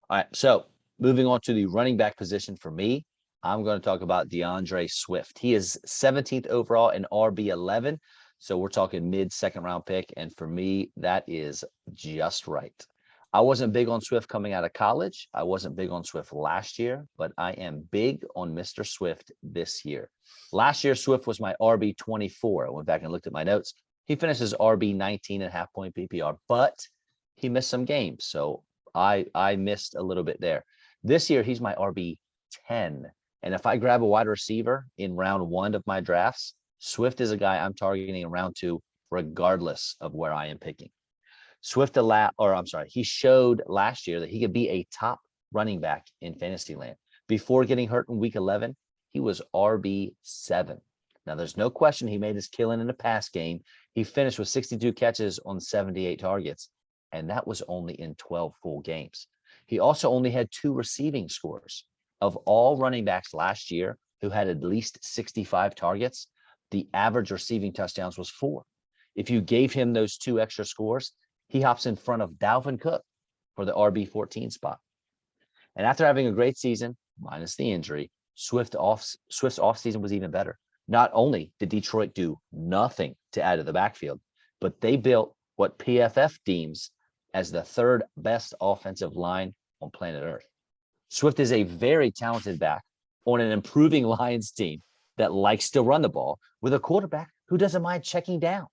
S1: All right. So moving on to the running back position for me, I'm going to talk about DeAndre Swift. He is 17th overall in RB11. So we're talking mid-second round pick. And for me, that is just right. I wasn't big on Swift coming out of college. I wasn't big on Swift last year, but I am big on Mr. Swift this year. Last year, Swift was my RB24. I went back and looked at my notes. He finished his RB 19.5 point PPR, but he missed some games. So I missed a little bit there. This year, he's my RB 10. And if I grab a wide receiver in round 1 of my drafts, Swift is a guy I'm targeting in round 2, regardless of where I am picking. Swift, he showed last year that he could be a top running back in Fantasyland. Before getting hurt in week 11, he was RB7. Now, there's no question he made his killing in the pass game. He finished with 62 catches on 78 targets, and that was only in 12 full games. He also only had 2 receiving scores. Of all running backs last year who had at least 65 targets, the average receiving touchdowns was 4. If you gave him those 2 extra scores, he hops in front of Dalvin Cook for the RB14 spot. And after having a great season, minus the injury, Swift's offseason was even better. Not only did Detroit do nothing to add to the backfield, but they built what PFF deems as the 3rd best offensive line on planet Earth. Swift is a very talented back on an improving Lions team that likes to run the ball with a quarterback who doesn't mind checking down,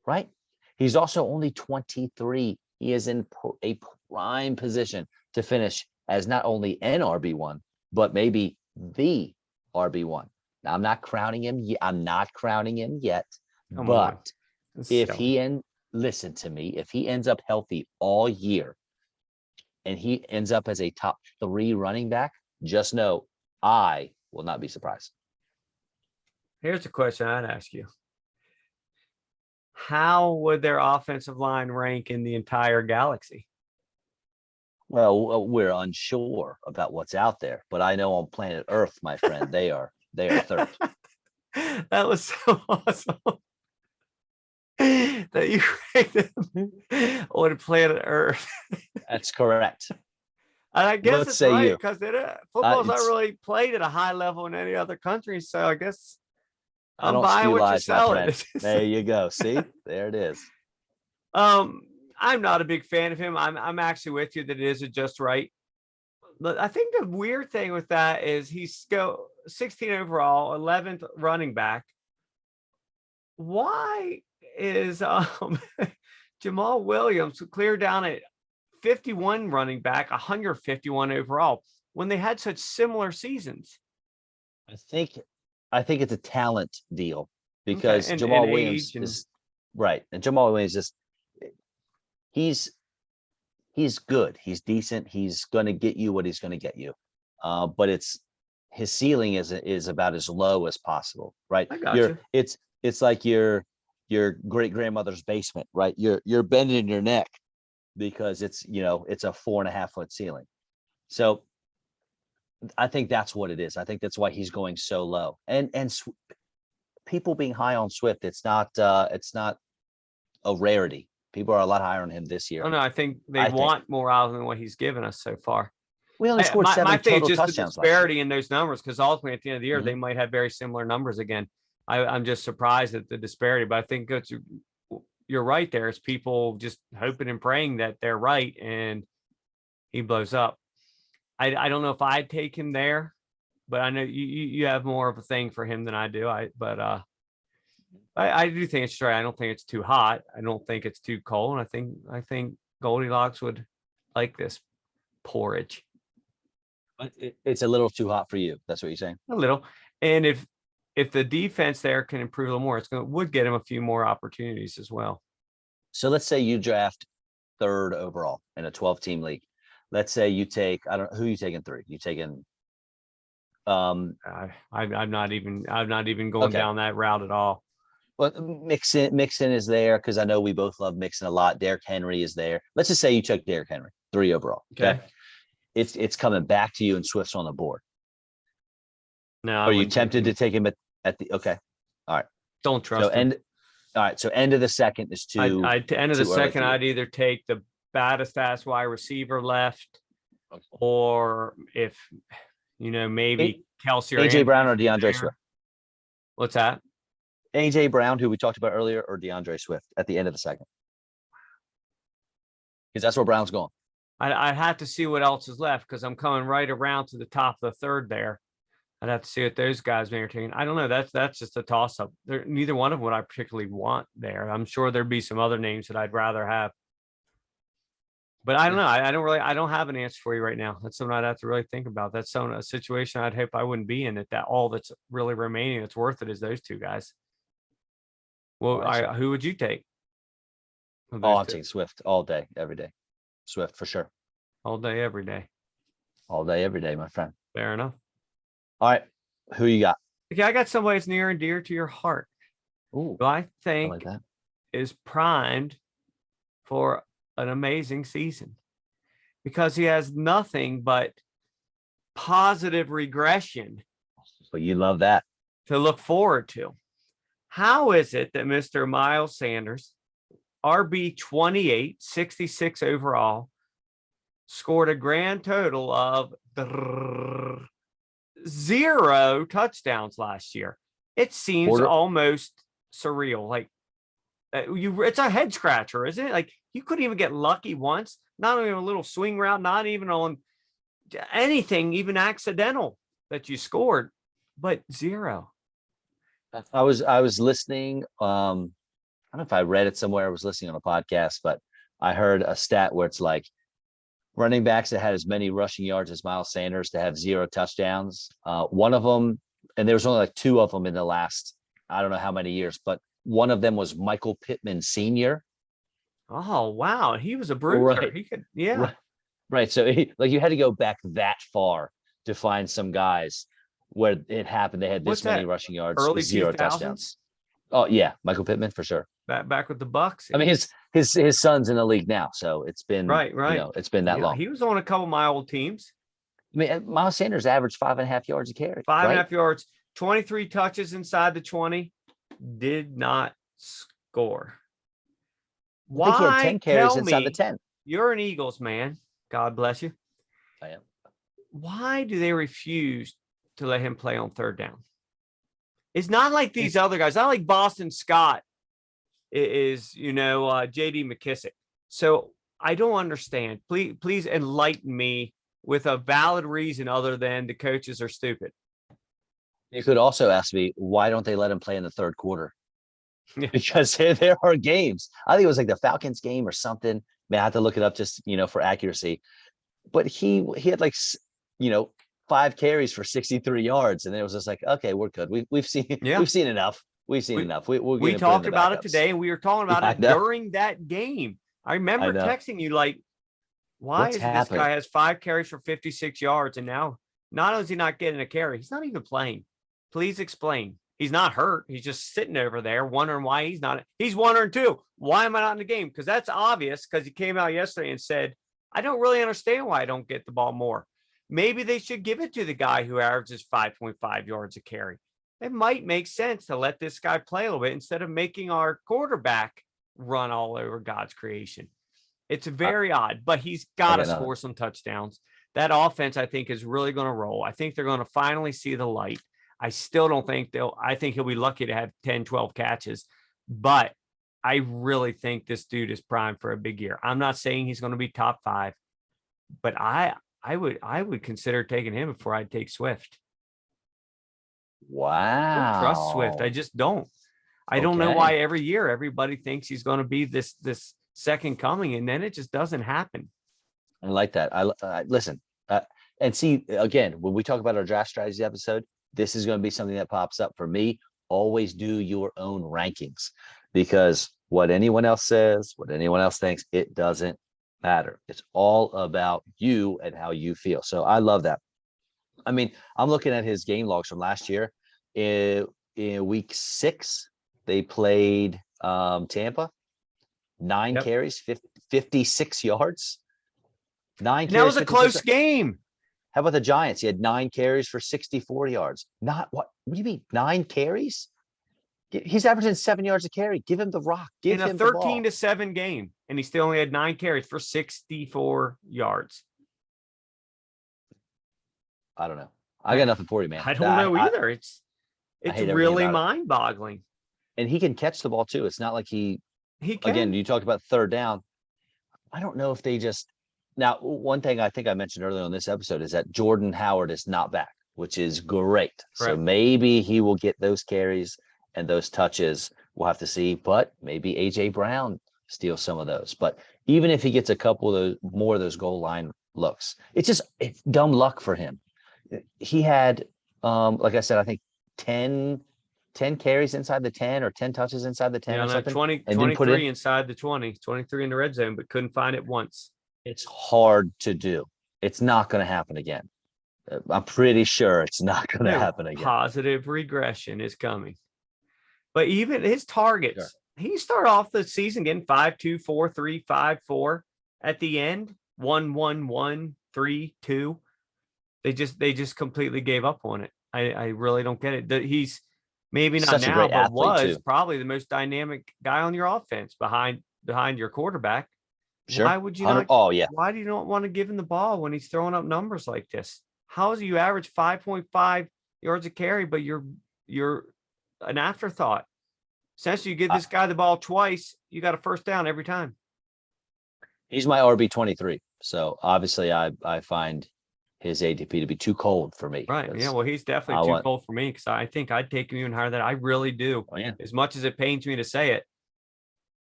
S1: right? He's also only 23. He is in a prime position to finish as not only an RB1, but maybe the RB1. Now, I'm not crowning him yet, but listen to me, if he ends up healthy all year and he ends up as a top 3 running back, just know I will not be surprised.
S2: Here's a question I'd ask you. How would their offensive line rank in the entire galaxy?
S1: Well, we're unsure about what's out there, but I know on planet Earth, my friend, they are 3rd.
S2: That was so awesome that you ranked them on planet Earth.
S1: That's correct.
S2: And I guess it's right, because football's not really played at a high level in any other country. So I guess I'm buying what you're selling.
S1: There you go. See, there it is.
S2: I'm not a big fan of him. I'm actually with you that it isn't just right. But I think the weird thing with that is he's 16 overall, 11th running back. Why is Jamal Williams clear down at 51 running back, 151 overall, when they had such similar seasons?
S1: I think it's a talent deal, because Jamal Williams is right. And Jamal Williams he's good. He's decent. He's going to get you what he's going to get you. But his ceiling is about as low as possible, right?
S2: I got you.
S1: It's like your great grandmother's basement, right? You're bending your neck because it's a 4.5 foot ceiling. So I think that's what it is. I think that's why he's going so low. And people being high on Swift, it's not a rarity. People are a lot higher on him this
S2: Oh
S1: year.
S2: no, I think they
S1: I think
S2: want more out of him than what he's given us so far.
S1: we only scored
S2: My
S1: 7
S2: thing is
S1: total
S2: just the
S1: touchdowns last year.
S2: disparity in those numbers, because ultimately at the end of the year, they
S1: Mhm.
S2: might have very similar numbers again. I'm just surprised at the disparity, but I think you're right there. It's people just hoping and praying that they're right and he blows up. I don't know if I'd take him there, but I know you have more of a thing for him than I do. I do think it's straight. I don't think it's too hot. I don't think it's too cold. And I think Goldilocks would like this porridge
S1: But it's a little too hot for you. That's what you're saying.
S2: a little. And if the defense there can improve a little more, would get him a few more opportunities as well.
S1: So let's say you draft 3rd overall in a 12-team league. Let's say you take, I don't know, who are you taking 3? You taking
S2: I'm not even going
S1: okay.
S2: down that route at all.
S1: Well, Mixon is there because I know we both love Mixon a lot. Derrick Henry is there. Let's just say you took Derrick Henry 3 overall. Okay. It's coming back to you and Swift's on the board.
S2: No,
S1: Are you tempted to take him at the okay? All right.
S2: Don't trust him.
S1: All right. So end of the second is too.
S2: End of the
S1: too early
S2: second,
S1: for you.
S2: I'd either take the baddest ass wide receiver left,
S1: Okay.
S2: or if maybe Kelsey or
S1: AJ Brown or
S2: Andrews
S1: DeAndre
S2: there.
S1: Swift.
S2: What's that?
S1: AJ Brown, who we talked about earlier, or DeAndre Swift at the end of the second, because that's where Brown's going.
S2: I'd have to see what else is left, because I'm coming right around to the top of the third there. I'd have to see what those guys may be taking. I don't know. That's just a toss up. Neither one of them would I particularly want there. I'm sure there'd be some other names that I'd rather have. But I don't know. I don't have an answer for you right now. That's something I'd have to really think about. That's a situation I'd hope I wouldn't be in. That all that's really remaining that's worth it is those two guys. Well,
S1: Right,
S2: who would you take?
S1: I'm taking Swift all day, every day. Swift for sure.
S2: All day, every day.
S1: All day, every day, my friend.
S2: Fair enough.
S1: All right. Who you got?
S2: Okay, I got somebody that's near and dear to your heart.
S1: Ooh,
S2: Who I
S1: I
S2: think
S1: like that.
S2: is primed for an amazing season, because he has nothing but positive regression
S1: But you love that.
S2: to look forward to. How is it that Mr. Miles Sanders, RB 28, 66 overall, scored a grand total of 0 touchdowns last year? It seems almost surreal. Like it's a head scratcher, isn't it? Like you couldn't even get lucky once, not even a little swing route, not even on anything, even accidental that you scored, but 0.
S1: I was listening. I don't know if I read it somewhere. I was listening on a podcast, but I heard a stat where it's like running backs that had as many rushing yards as Miles Sanders to have 0 touchdowns. One of them, and there was only like 2 of them in the last, I don't know how many years, but one of them was Michael Pittman Sr.
S2: Oh, wow. He was a bruiser.
S1: Right.
S2: He could, yeah.
S1: Right. So you had to go back that far to find some guys where it happened. They had this many rushing yards,
S2: Early
S1: 0
S2: 2000s?
S1: touchdowns. Oh yeah, Michael Pittman for sure.
S2: Back with the Bucks.
S1: I mean, his son's in the league now, so it's been
S2: right.
S1: it's been that long.
S2: He was on a couple of my old teams.
S1: I mean, Miles Sanders averaged 5.5 yards a carry.
S2: 5.5 yards, 23 touches inside the 20, did not score.
S1: I think he had 10 carries inside the 10.
S2: You're an Eagles man. God bless you.
S1: I am.
S2: Why do they refuse to let him play on 3rd down? It's not like these other guys. Not like Boston Scott is, J.D. McKissick. So I don't understand. Please enlighten me with a valid reason other than the coaches are stupid.
S1: You could also ask me, why don't they let him play in the 3rd quarter? Because there are games. I think it was like the Falcons game or something. I have to look it up just, for accuracy. But he had like, 5 carries for 63 yards. And then it was just like, okay, we're good. We've seen enough. We've seen enough.
S2: We talked about it today, and we were talking about it during that game. I remember texting you like, why is this guy has 5 carries for 56 yards, and now not only is he not getting a carry, he's not even playing. Please explain. He's not hurt. He's just sitting over there wondering why he's not. He's wondering too, why am I not in the game? Because that's obvious, because he came out yesterday and said, I don't really understand why I don't get the ball more. maybe they should give it to the guy who averages 5.5 yards a carry. It might make sense to let this guy play a little bit instead of making our quarterback run all over God's creation. It's very odd, but he's got to score some touchdowns. That offense, I think, is really going to roll. I think they're going to finally see the light. I still don't think I think he'll be lucky to have 10, 12 catches, but I really think this dude is primed for a big year. I'm not saying he's going to be top 5, but I would consider taking him before I'd take Swift.
S1: Wow.
S2: I don't trust Swift. I just don't. I don't know why every year everybody thinks he's going to be this second coming, and then it just doesn't happen.
S1: I like that. I listen, and see, again, when we talk about our draft strategy episode, this is going to be something that pops up for me. Always do your own rankings, because what anyone else says, what anyone else thinks, it doesn't matter. It's all about you and how you feel. So I love that. I mean, I'm looking at his game logs from last year. In week 6, they played Tampa. 9 carries, 56 yards. 9 carries.
S2: That was a close game.
S1: How about the Giants? He had 9 carries for 64 yards. Not what do you mean? 9 carries? He's averaging 7 yards a carry. Give him the rock. Give him
S2: a 13-7 game, and he still only had 9 carries for 64 yards. I
S1: don't know. I got nothing for you, man.
S2: I don't know either. It's really mind-boggling.
S1: And he can catch the ball too. It's not like he can. Again, you talked about third down. I don't know if they just now. One thing I think I mentioned earlier on this episode is that Jordan Howard is not back, which is great. Right. So maybe he will get those carries and those touches. We'll have to see. But maybe AJ Brown steals some of those. But even if he gets a couple of those more of those goal line looks, it's dumb luck for him. He had, like I said, I think 10 carries inside the 10 or 10 touches inside the 10 or something.
S2: 23 inside the 20, 23 in the red zone, but couldn't find it once.
S1: It's hard to do. It's not going to happen again. I'm pretty sure it's not going to happen again.
S2: Positive regression is coming. But even his targets, he started off the season getting 5-2, 4-3, 5-4. At the end, 1-1-1, 3-2. They just completely gave up on it. I really don't get it. He's maybe not now, but was probably the most dynamic guy on your offense behind your quarterback.
S1: Sure.
S2: Why would you not? Oh, yeah. Why do you not want to give him the ball when he's throwing up numbers like this? How is you average 5.5 yards a carry, but you're an afterthought? Since you give this guy the ball twice, you got a first down every time.
S1: He's my RB23. So obviously I find his ADP to be too cold for me.
S2: Right. Yeah. Well, he's definitely too cold for me, because I think I'd take him even higher than I really do.
S1: Oh, yeah.
S2: As much as it pains me to say it.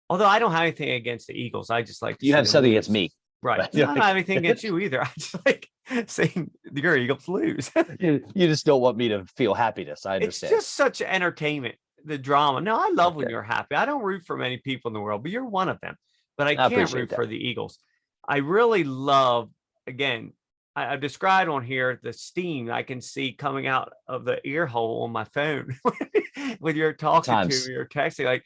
S2: Although I don't have anything against the Eagles. I just like
S1: you have something against me.
S2: Right. I don't have anything against you either. I just like saying your Eagles lose.
S1: You just don't want me to feel happiness. I understand.
S2: It's just such entertainment, the drama. No, I love when you're happy. I don't root for many people in the world, but you're one of them. But I can't root for the Eagles. I really love, again, I've described on here the steam I can see coming out of the ear hole on my phone when you're talking to me or texting. Like,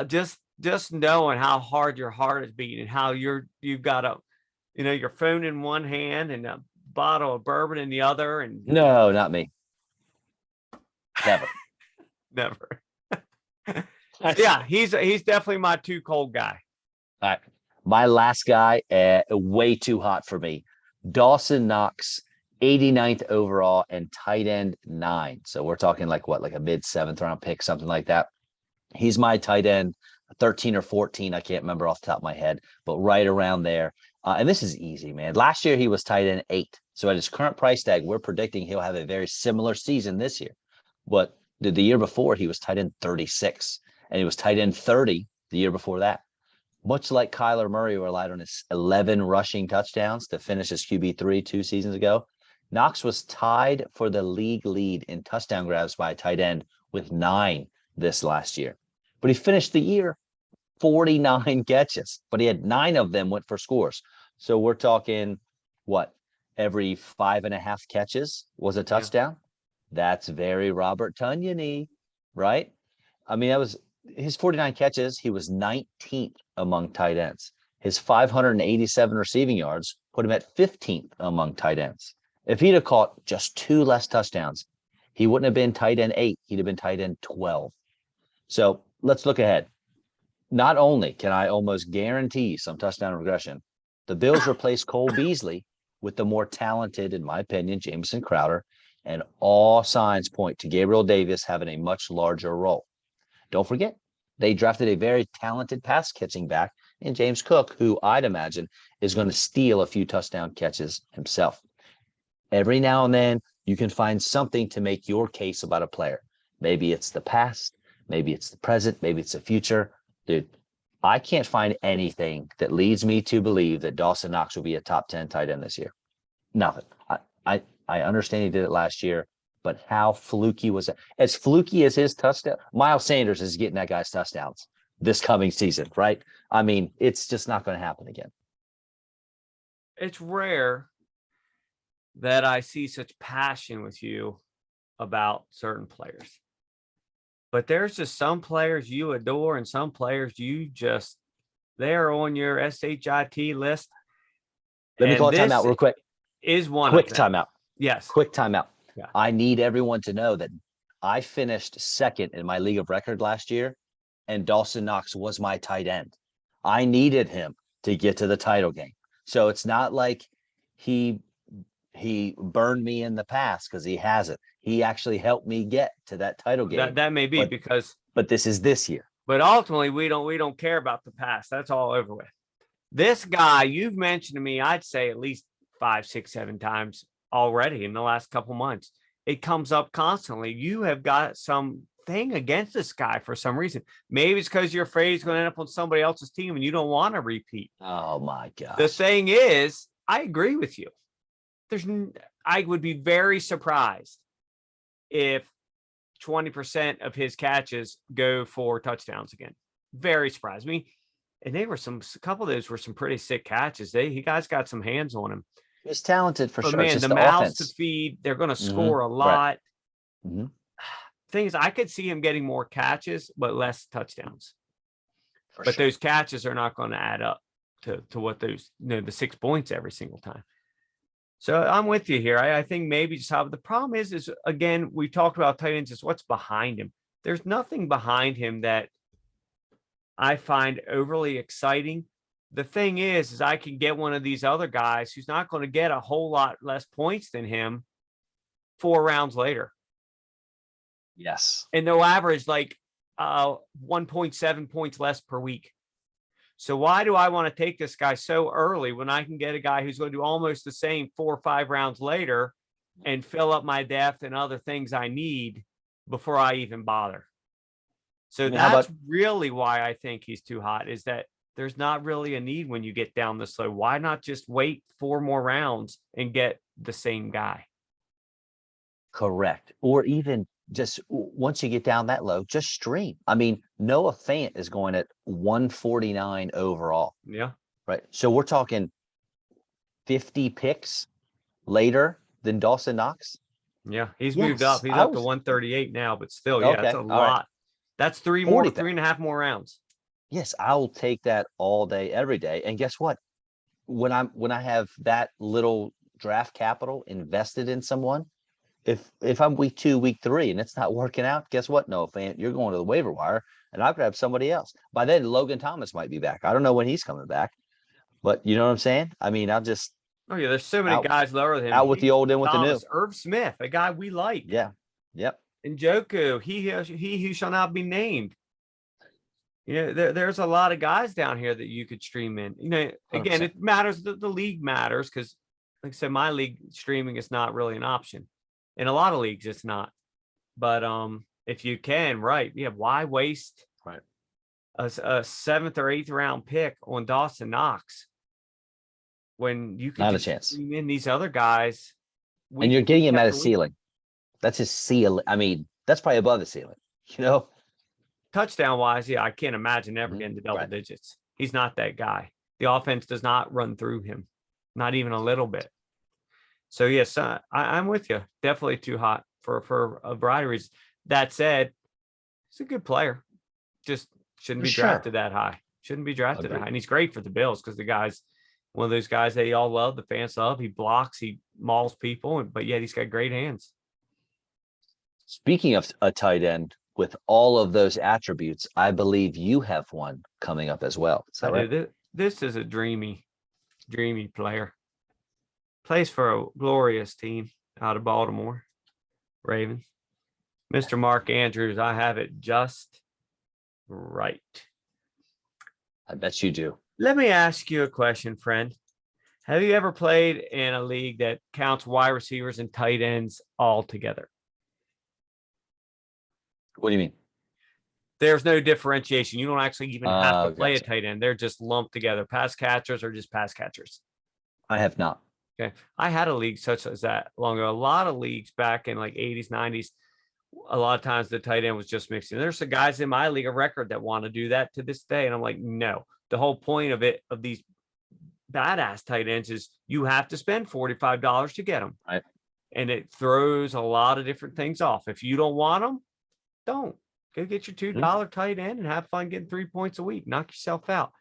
S2: just knowing how hard your heart is beating and how you've got your phone in one hand and a bottle of bourbon in the other. And
S1: no, not me. Never.
S2: Never. Yeah, he's definitely my too cold guy.
S1: All right. My last guy, way too hot for me. Dawson Knox, 89th overall and tight end 9. So we're talking like a mid 7th round pick, something like that. He's my tight end 13 or 14. I can't remember off the top of my head, but right around there. And this is easy, man. Last year he was tight end 8. So at his current price tag, we're predicting he'll have a very similar season this year. But the year before he was tight end 36 and he was tight end 30 the year before that. Much like Kyler Murray relied on his 11 rushing touchdowns to finish his QB3 2 seasons ago, Knox was tied for the league lead in touchdown grabs by a tight end with 9 this last year. But he finished the year 49 catches, but he had 9 of them went for scores. So we're talking every 5.5 catches was a touchdown. Yeah. That's very Robert Tonyan-y, right? I mean, that was his 49 catches. He was 19th among tight ends. His 587 receiving yards put him at 15th among tight ends. If he'd have caught just 2 less touchdowns, he wouldn't have been tight end 8. He'd have been tight end 12. So let's look ahead. Not only can I almost guarantee some touchdown regression, the Bills replace Cole Beasley with the more talented, in my opinion, Jamison Crowder, and all signs point to Gabriel Davis having a much larger role. Don't forget, they drafted a very talented pass catching back in James Cook, who I'd imagine is going to steal a few touchdown catches himself. Every now and then, you can find something to make your case about a player. Maybe it's the past, maybe it's the present, maybe it's the future. Dude, I can't find anything that leads me to believe that Dawson Knox will be a top 10 tight end this year. Nothing. I understand he did it last year, but how fluky was it? As fluky as his touchdown, Miles Sanders is getting that guy's touchdowns this coming season, right? I mean, it's just not going to happen again.
S2: It's rare that I see such passion with you about certain players. But there's just some players you adore and some players you just, they're on your SHIT list.
S1: Let me call a timeout real quick.
S2: Is one
S1: quick
S2: of them.
S1: timeout.
S2: Yes.
S1: Quick timeout.
S2: Yeah.
S1: I need everyone to know that I finished second in my league of record last year, and Dawson Knox was my tight end. I needed him to get to the title game. So it's not like he burned me in the past, because he hasn't. He actually helped me get to that title game.
S2: That may be,
S1: but this is this year.
S2: But ultimately, we don't care about the past. That's all over with. This guy you've mentioned to me, I'd say at least 5, 6, 7 times already in the last couple months. It comes up constantly. You have got something against this guy for some reason. Maybe it's because you're afraid he's going to end up on somebody else's team and you don't want to repeat.
S1: Oh my gosh.
S2: The thing is, I agree with you. I would be very surprised if 20% of his catches go for touchdowns again. Very surprised. I mean, and they were a couple of those were some pretty sick catches. He guys got some hands on him.
S1: He's talented for sure.
S2: Man, the mouths to feed, they're going to score a lot.
S1: Right. Mm-hmm.
S2: Things I could see him getting more catches, but less touchdowns. But those catches are not going to add up to what those, the 6 points every single time. So I'm with you here. I think maybe just how the problem is again, we talked about tight ends, is what's behind him. There's nothing behind him that I find overly exciting. The thing is I can get one of these other guys who's not going to get a whole lot less points than him 4 rounds later.
S1: Yes.
S2: And they'll average like 1.7 points less per week. So why do I want to take this guy so early when I can get a guy who's going to do almost the same 4 or 5 rounds later and fill up my depth and other things I need before I even bother? So that's really why I think he's too hot, is that there's not really a need when you get down this low. Why not just wait 4 more rounds and get the same guy?
S1: Correct. Or even just once you get down that low, just stream. I mean, Noah Fant is going at 149 overall.
S2: Yeah.
S1: Right. So we're talking 50 picks later than Dawson Knox.
S2: Yeah. He's moved up. He's up to 138 now, but still,
S1: okay,
S2: that's a lot. Right. That's 3.5 more rounds.
S1: Yes, I'll take that all day, every day. And guess what? When I have that little draft capital invested in someone, if I'm week 2, week 3, and it's not working out, guess what? No, fan, you're going to the waiver wire, and I'll grab somebody else. By then, Logan Thomas might be back. I don't know when he's coming back, but you know what I'm saying? I mean, I'll just.
S2: Oh yeah, there's so many guys lower than him.
S1: Out with the old, in with the new.
S2: Irv Smith, a guy we like.
S1: Yeah. Yep.
S2: Njoku, he who shall not be named. There's a lot of guys down here that you could stream in. Again, 100%. It matters. The league matters because, like I said, my league streaming is not really an option. In a lot of leagues, it's not. But if you can, right? Yeah, why waste a 7th or 8th round pick on Dawson Knox when you can
S1: not a chance
S2: stream in these other guys?
S1: And you're getting him at a ceiling. That's his ceiling. I mean, that's probably above the ceiling.
S2: Touchdown wise, yeah, I can't imagine ever getting to double digits. He's not that guy. The offense does not run through him, not even a little bit. So yes, I'm with you. Definitely too hot for a variety of reasons. That said, he's a good player. Just shouldn't be drafted that high. Shouldn't be drafted that high. And he's great for the Bills because the guy's One of those guys they all love, the fans love. He blocks, he mauls people, but yet he's got great hands.
S1: Speaking of a tight end with all of those attributes, I believe you have one coming up as well. Is that right?
S2: This is a dreamy player. Plays for a glorious team out of Baltimore Ravens. Mr. Mark Andrews, I have it just right.
S1: I bet you do.
S2: Let me ask you a question, friend. Have you ever played in a league that counts wide receivers and tight ends all together?
S1: What do you mean?
S2: There's no differentiation. You don't actually even have to play a
S1: Gotcha.
S2: tight end. They're just lumped together. Pass catchers are just pass catchers.
S1: I have not.
S2: Okay. I had a league such as that long ago. A lot of leagues back in like 80s, 90s, a lot of times the tight end was just mixing. There's some guys in my league of record that want to do that to this day. And I'm like, no. The whole point of these badass tight ends is you have to spend $45 to get them.
S1: Right.
S2: And it throws a lot of different things off. If you don't want them, don't. Go get your $2 tight end and have fun getting 3 points a week. Knock yourself out.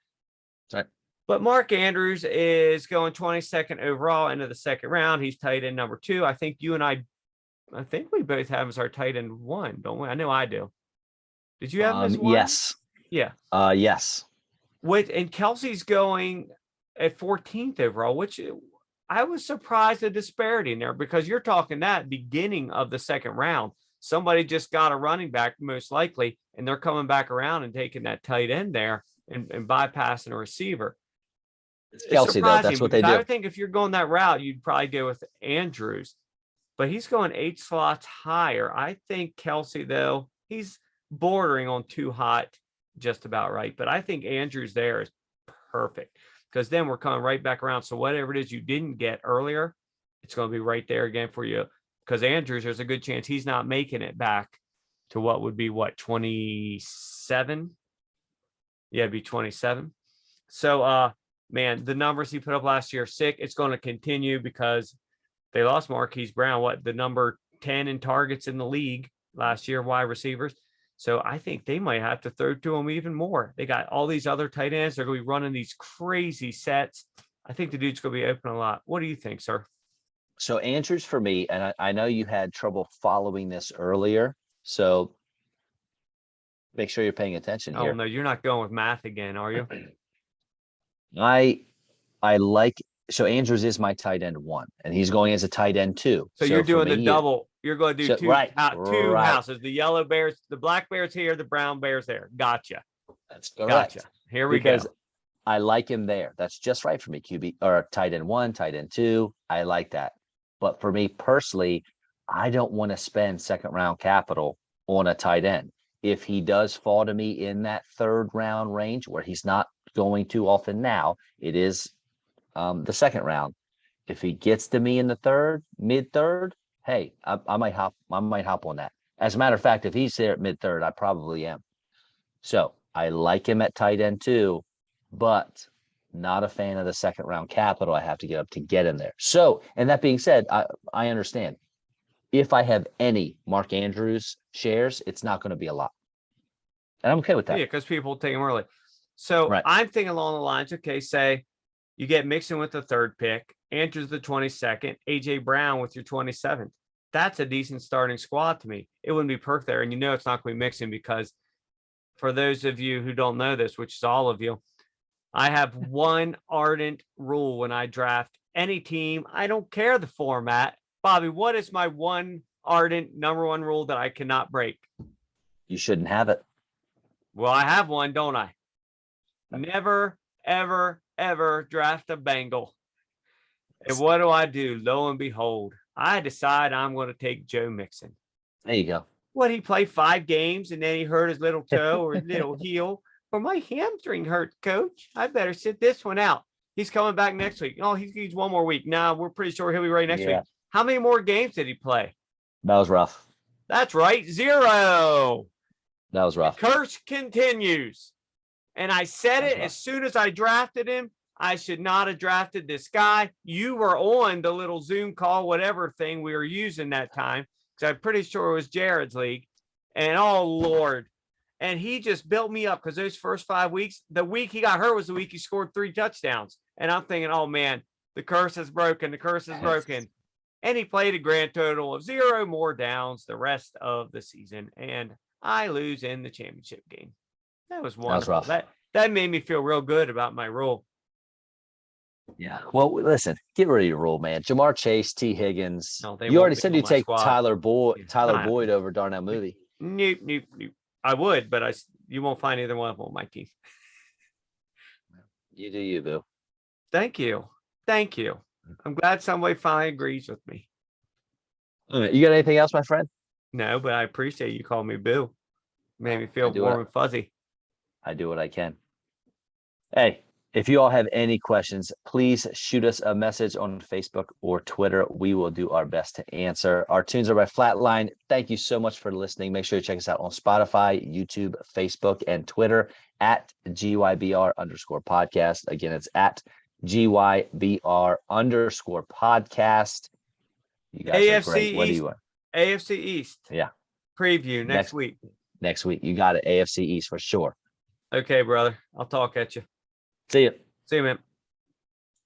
S1: Right.
S2: But Mark Andrews is going 22nd overall into the second round. He's tight end number 2. I think you and I think we both have him as our tight end 1, don't we? I know I do. Did you have him as 1?
S1: Yes.
S2: Yeah.
S1: Yes.
S2: And Kelsey's going at 14th overall, which I was surprised the disparity in there, because you're talking that beginning of the second round. Somebody just got a running back, most likely, and they're coming back around and taking that tight end there and bypassing a receiver.
S1: It's Kelsey, though. That's what they do.
S2: I would think if you're going that route, you'd probably go with Andrews, but he's going 8 slots higher. I think Kelsey, though, he's bordering on too hot, just about right. But I think Andrews there is perfect, because then we're coming right back around. So whatever it is you didn't get earlier, it's going to be right there again for you. Because Andrews, there's a good chance he's not making it back to what would be 27? Yeah, it'd be 27. So, man, the numbers he put up last year, sick. It's going to continue because they lost Marquise Brown, the number 10 in targets in the league last year, wide receivers. So I think they might have to throw to him even more. They got all these other tight ends. They're going to be running these crazy sets. I think the dude's going to be open a lot. What do you think, sir?
S1: So Andrews for me, and I know you had trouble following this earlier, so make sure you're paying attention here.
S2: Oh, no, you're not going with math again, are you?
S1: I like, so Andrews is my tight end 1, and he's going as a tight end 2.
S2: So you're doing the double. You're going to do two houses. The yellow bears, the black bears here, the brown bears there. Gotcha.
S1: That's correct.
S2: Gotcha. Here we go.
S1: I like him there. That's just right for me. QB or tight end 1, tight end 2. I like that. But for me personally, I don't want to spend second round capital on a tight end. If he does fall to me in that third round range, where he's not going too often now, it is the second round. If he gets to me in the mid third, hey, I might hop on that. As a matter of fact, if he's there at mid third, I probably am. So I like him at tight end 2, but not a fan of the second round capital I have to get up to get him there. So, and that being said, I understand. If I have any Mark Andrews shares, it's not going to be a lot. And I'm okay with that.
S2: Yeah, because people take him early. So right. I'm thinking along the lines, okay, say you get Mixon with the 3rd pick, Andrews the 22nd, AJ Brown with your 27th. That's a decent starting squad to me. It wouldn't be perfect there. And you know it's not going to be Mixon, because for those of you who don't know this, which is all of you, I have one ardent rule when I draft any team. I don't care the format. Bobby, what is my one ardent number 1 rule that I cannot break?
S1: You shouldn't have it.
S2: Well, I have one, don't I? Never, ever, ever draft a Bengal. And what do? Lo and behold, I decide I'm going to take Joe Mixon.
S1: There you go.
S2: What, he played 5 games and then he hurt his little toe or his little heel? Or my hamstring hurt, coach. I better sit this one out. He's coming back next week. Oh, he needs 1 more week. No, we're pretty sure he'll be ready next week. How many more games did he play?
S1: That was rough.
S2: That's right. 0.
S1: That was rough.
S2: The curse continues. And I said it as soon as I drafted him. I should not have drafted this guy. You were on the little Zoom call, whatever thing we were using that time, because I'm pretty sure it was Jared's league. And oh, Lord. And he just built me up, because those first 5 weeks, the week he got hurt was the week he scored 3 touchdowns. And I'm thinking, oh man, the curse is broken. The curse is broken. And he played a grand total of 0 more downs the rest of the season. And I lose in the championship game. That was wonderful. That made me feel real good about my rule.
S1: Yeah. Well, listen, get rid of your rule, man. Jamar Chase, T. Higgins.
S2: No,
S1: You already said
S2: you
S1: you'd take Tyler Boyd
S2: Nah.
S1: over Darnell Mooney.
S2: Nope. I would, but you won't find either one of them on my team.
S1: You do you, boo.
S2: Thank you. I'm glad somebody finally agrees with me.
S1: All right, you got anything else, my friend?
S2: No, but I appreciate you calling me Boo. Made me feel warm and fuzzy.
S1: I do what I can. Hey, if you all have any questions, please shoot us a message on Facebook or Twitter. We will do our best to answer. Our tunes are by Flatline. Thank you so much for listening. Make sure you check us out on Spotify, YouTube, Facebook, and Twitter at GYBR_podcast. Again, it's at GYBR_podcast. You guys are great. What do you want?
S2: AFC East.
S1: Yeah.
S2: Preview next week.
S1: Next week. You got it. AFC East for sure.
S2: Okay, brother. I'll talk at you.
S1: See you.
S2: See you, man.